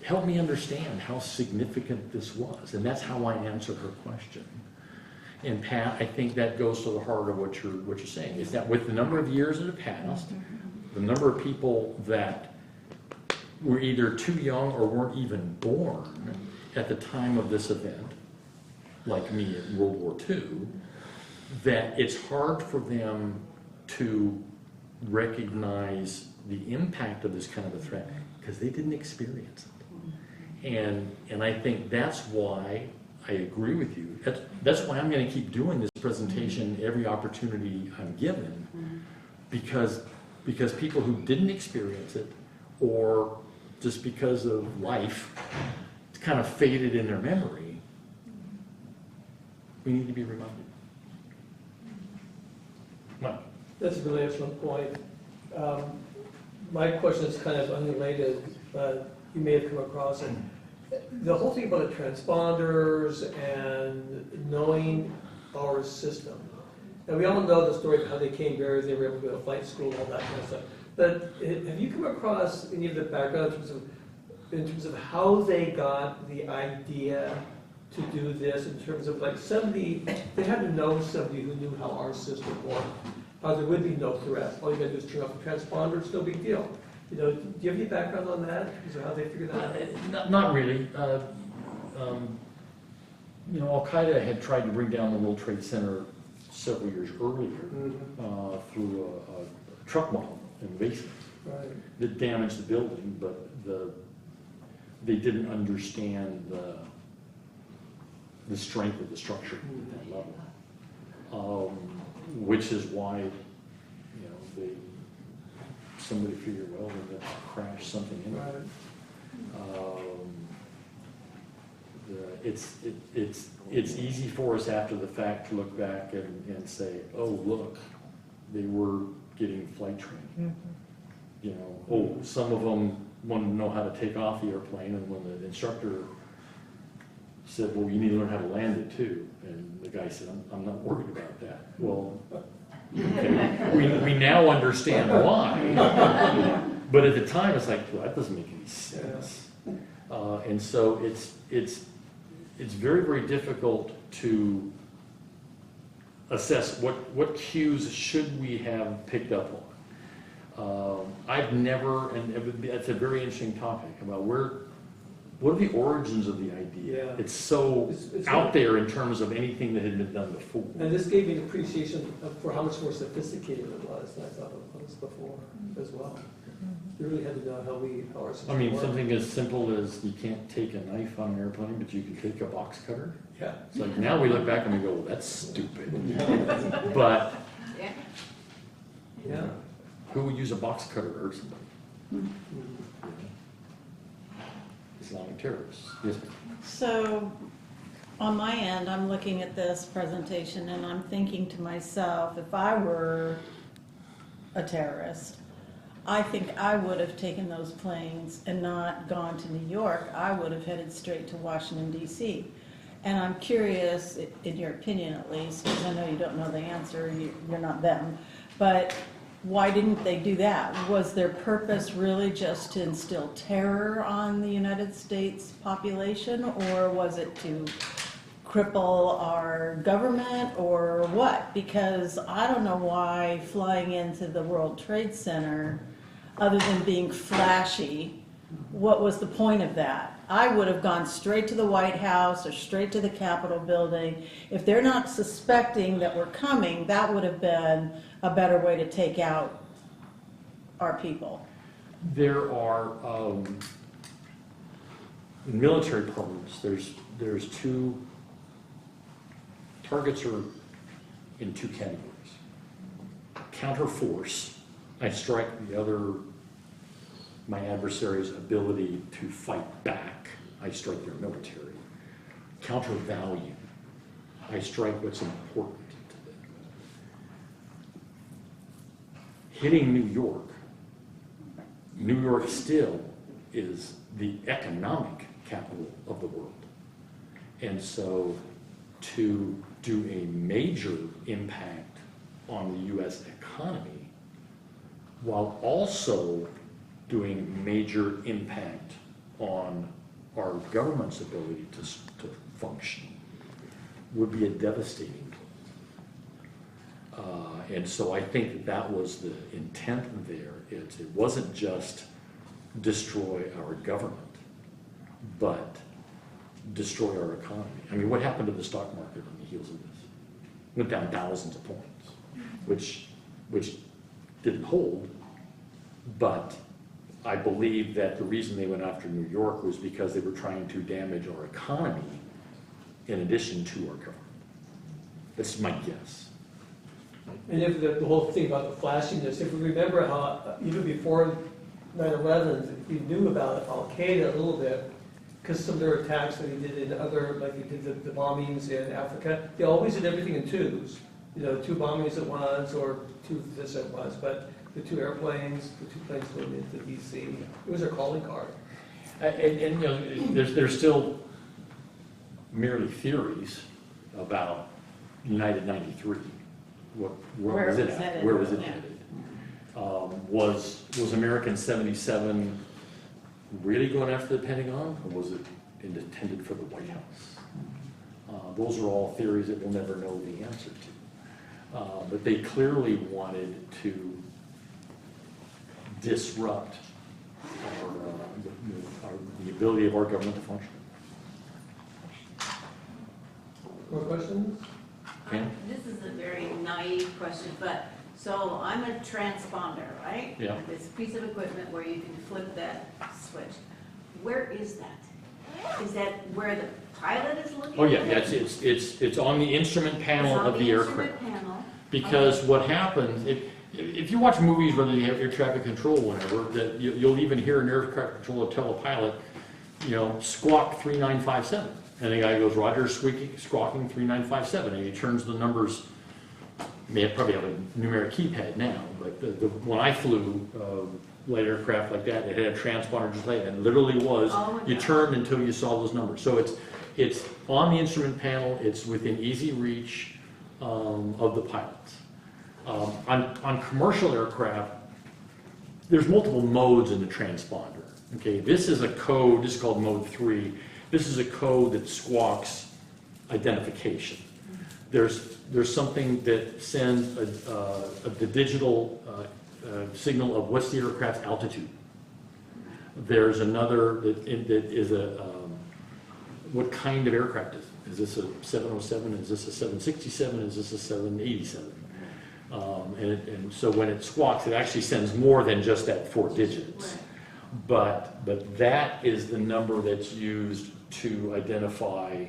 Help me understand how significant this was. And that's how I answered her question. And Pat, I think that goes to the heart of what you're saying, is that with the number of years that have passed, the number of people that were either too young or weren't even born at the time of this event, like me in World War II, that it's hard for them to recognize the impact of this kind of a threat because they didn't experience it. And I think that's why I agree with you. That's why I'm going to keep doing this presentation every opportunity I'm given, because people who didn't experience it, or just because of life, it's kind of faded in their memory, we need to be reminded. Mike? That's a really excellent point. My question is kind of unrelated, but you may have come across it. The whole thing about the transponders and knowing our system. And we all know the story of how they came here, they were able to go to flight school, all that kind of stuff. But have you come across any of the background in terms of how they got the idea to do this, in terms of like somebody, they had to know somebody who knew how our system worked, how there would be no threat. All you gotta do is turn off the transponder, it's no big deal. You know, do you have any background on that? Is there how they figured that out? Not really. Al-Qaeda had tried to bring down the World Trade Center several years earlier through a truck bomb in the basement that damaged the building, but they didn't understand the strength of the structure at that level, which is why somebody figured, well, we're going to crash something in it. It's easy for us after the fact to look back and say, oh, look, they were getting flight training. Some of them wanted to know how to take off the airplane, and when the instructor said, well, you need to learn how to land it too, and the guy said, I'm not worried about that. Well, okay. We now understand why, but at the time it's like, well, that doesn't make any sense. And so it's very, very difficult to assess what cues should we have picked up on. I've never, and that's a very interesting topic about what are the origins of the idea? Yeah. It's so out there in terms of anything that had been done before. And this gave me an appreciation for how much more sophisticated it was than I thought it was before as well. You really had to know how our system worked. Something as simple as you can't take a knife on an airplane, but you can take a box cutter. Yeah. It's like now we look back and we go, well, that's stupid. But Yeah. Who would use a box cutter or something? Islamic terrorists. Yes. So, on my end, I'm looking at this presentation and I'm thinking to myself, if I were a terrorist, I think I would have taken those planes and not gone to New York. I would have headed straight to Washington, D.C. And I'm curious, in your opinion at least, because I know you don't know the answer, you're not them, but why didn't they do that? Was their purpose really just to instill terror on the United States population, or was it to cripple our government, or what? Because I don't know why flying into the World Trade Center, other than being flashy, what was the point of that? I would have gone straight to the White House or straight to the Capitol building. If they're not suspecting that we're coming, that would have been a better way to take out our people. There are, in military parlance, there's two targets are in two categories. Counter force, I strike my adversary's ability to fight back, I strike their military. Counter value, I strike what's important to them. Hitting New York still is the economic capital of the world. And so to do a major impact on the U.S. economy while also doing major impact on our government's ability to function would be a devastating blow. And so I think that was the intent there. It wasn't just destroy our government, but destroy our economy. I mean, what happened to the stock market on the heels of this? Went down thousands of points, which didn't hold, but I believe that the reason they went after New York was because they were trying to damage our economy in addition to our government. That's my guess. And if the whole thing about the flashiness, if we remember how, even before 9/11, we knew about al-Qaeda a little bit, because some of their attacks that he did in other, like he did the bombings in Africa, they always did everything in twos. You know, 2 bombings at once, or 2 this at once, but the 2 airplanes, the 2 planes going into D.C., it was their calling card. And you know, there's still merely theories about United 93. Where was it at? Where was it headed? Was American 77 really going after the Pentagon, or was it intended for the White House? Those are all theories that we'll never know the answer to. But they clearly wanted to disrupt the ability of our government to function. More questions? This is a very naive question, but, so I'm a transponder, right? Yeah. This piece of equipment where you can flip that switch. Where is that? Is that where the pilot is looking? Oh yeah, it's on the instrument panel of the aircraft. It's on the instrument panel. Because what happens, if you watch movies, whether you have air traffic control or whatever, that you'll even hear an air traffic controller tell a pilot, you know, squawk 3957. And the guy goes, Roger, squawking 3957. And he turns the numbers, probably have a numeric keypad now, but when I flew light aircraft like that, it had a transponder just like that. And literally was, you turned until you saw those numbers. So it's on the instrument panel, it's within easy reach of the pilots. On commercial aircraft, there's multiple modes in the transponder. Okay, this is a code, this is called mode 3. This is a code that squawks identification. There's something that sends the digital signal of what's the aircraft's altitude. There's another that is what kind of aircraft is it? Is this a 707? Is this a 767? Is this a 787? And so when it squawks, it actually sends more than just that 4 digits. But that is the number that's used to identify,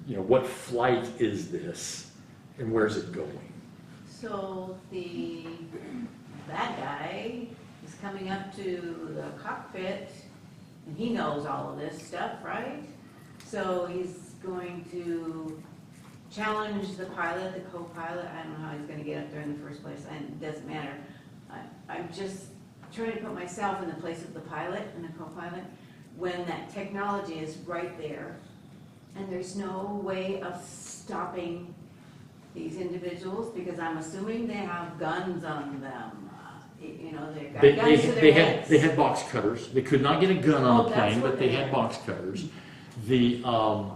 you know, what flight is this and where's it going? So the bad guy is coming up to the cockpit, and he knows all of this stuff, right? So he's going to challenge the pilot, the co-pilot. I don't know how he's going to get up there in the first place, and it doesn't matter. I'm just trying to put myself in the place of the pilot and the co-pilot when that technology is right there, and there's no way of stopping these individuals, because I'm assuming they have guns on them. You know, they've got guns to their heads. They had box cutters. They could not get a gun on the Oh, that's plane, what but they they had had. box cutters. The Okay.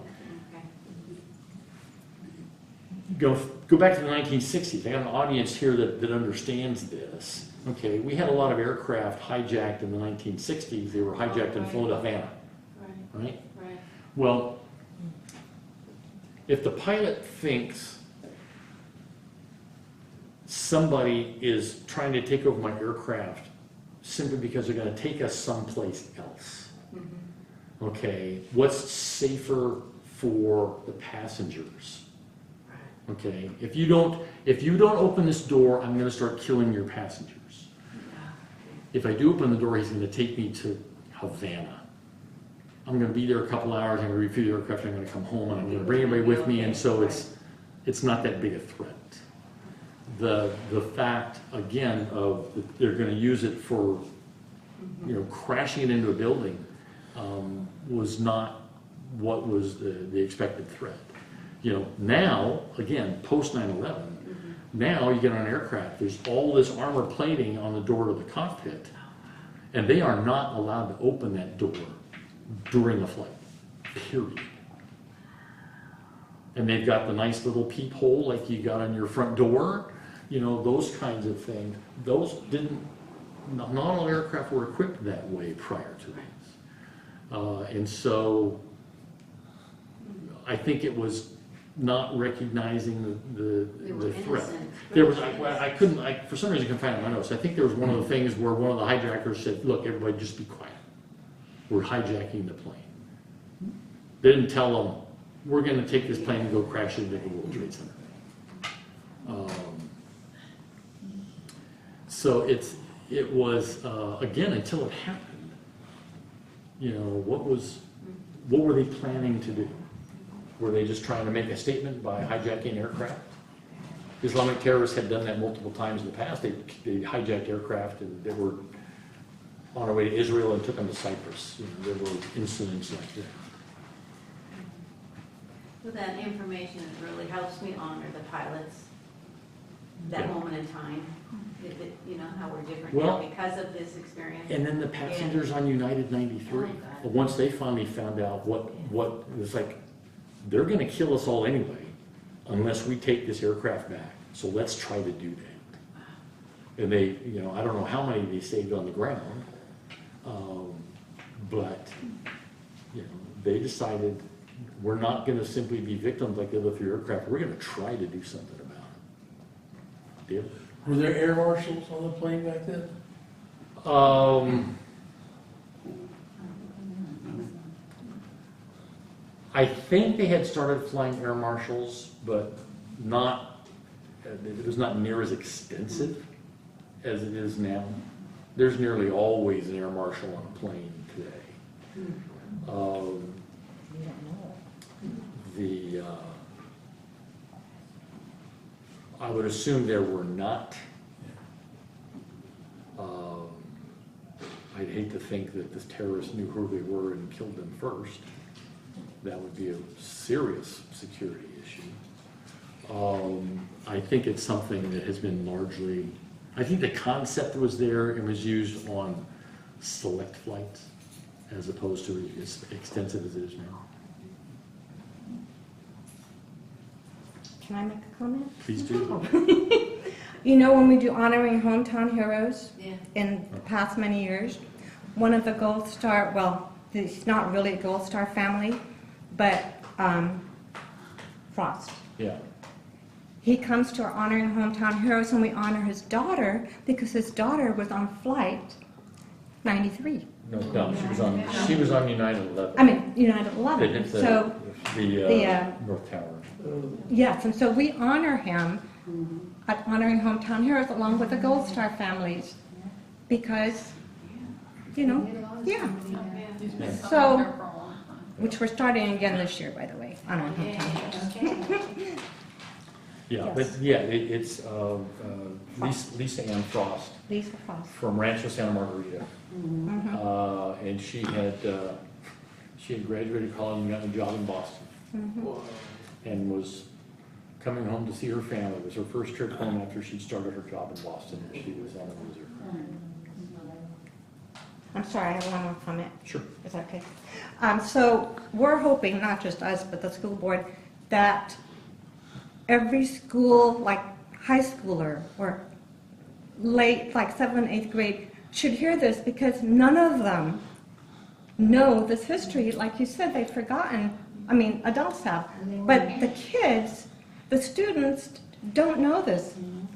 go back to the 1960s. I got an audience here that understands this. Okay, we had a lot of aircraft hijacked in the 1960s. They were hijacked and flown to Havana, Right, right? right. Well, if the pilot thinks somebody is trying to take over my aircraft simply because they're going to take us someplace else, Mm-hmm. okay, what's safer for the passengers? Okay, if you don't open this door, I'm going to start killing your passengers. If I do open the door, he's going to take me to Havana. I'm going to be there a couple hours, I'm going to refuel the aircraft, I'm going to come home, and I'm going to bring everybody with me, and so it's not that big a threat. The fact, again, of that they're going to use it for, crashing it into a building was not what was the expected threat. Now, again, post 9/11, now you get on an aircraft, there's all this armor plating on the door to the cockpit, and they are not allowed to open that door during the flight, period. And they've got the nice little peephole like you got on your front door, those kinds of things. Those not all aircraft were equipped that way prior to this. And so I think it was not recognizing the threat. There was, for some reason I couldn't find it in my notes. I think there was one of the things where one of the hijackers said, look, everybody just be quiet. We're hijacking the plane. They didn't tell them, we're going to take this plane and go crash it into the World Trade Center. So it was, again, until it happened, what were they planning to do? Were they just trying to make a statement by hijacking aircraft? Islamic terrorists had done that multiple times in the past. They hijacked aircraft and they were on their way to Israel and took them to Cyprus. There were incidents like that. So that information really helps me honor the pilots, that Yeah. moment in time. How we're different Well, now because of this experience. And then the passengers on United 93, Oh, God. once they finally found out what it was like, they're going to kill us all anyway unless we take this aircraft back. So let's try to do that. And they, I don't know how many they saved on the ground, but they decided we're not going to simply be victims like the other three aircraft. We're going to try to do something about it. Deal? Were there air marshals on the plane back then? I think they had started flying air marshals, but it was not near as extensive as it is now. There's nearly always an air marshal on a plane today. I would assume there were not. I'd hate to think that the terrorists knew who they were and killed them first. That would be a serious security issue. I think it's something that has been largely, I think the concept was there and was used on select flights as opposed to as extensive as it is now. Can I make a comment? Please do. When we do honoring hometown heroes Yeah. in the past many years, one of the Gold Star, well, it's not really a Gold Star family, but Frost. Yeah. He comes to our honoring hometown heroes, and we honor his daughter because his daughter was on flight 93. No, she was on United 11. I mean, United They 11. hit So, the the, North Tower. yes, and so we honor him at honoring hometown heroes along with the Gold Star families. Because, you know, yeah. So, which we're starting again this year, by the way, honoring hometown heroes. Yeah, Yes. but yeah, it's Lisa Ann Frost Lisa Frost. from Rancho Santa Margarita. Mhm. And she had graduated college and gotten a job in Boston. Mhm. And was coming home to see her family. It was her first trip home after she'd started her job in Boston, and she was on a loser. I'm sorry, I have one more comment. Sure. Is that okay? So we're hoping, not just us, but the school board, that every school, like high schooler or late, like 7th, 8th grade, should hear this because none of them know this history. Like you said, they've forgotten. I mean, adults have. But the kids, the students don't know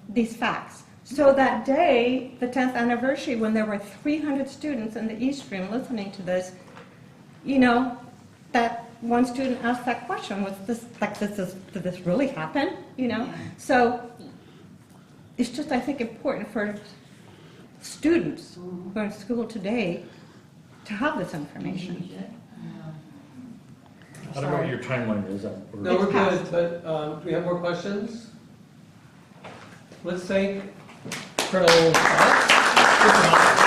these facts. So that day, the 10th anniversary, when there were 300 students in the East Room listening to this, you know, that one student asked that question, did this really happen? You know? So it's just, I think, important for students who are in school today to have this information. I don't know what your timeline is. No, we're good, but do we have more questions? Let's thank Colonel Scott.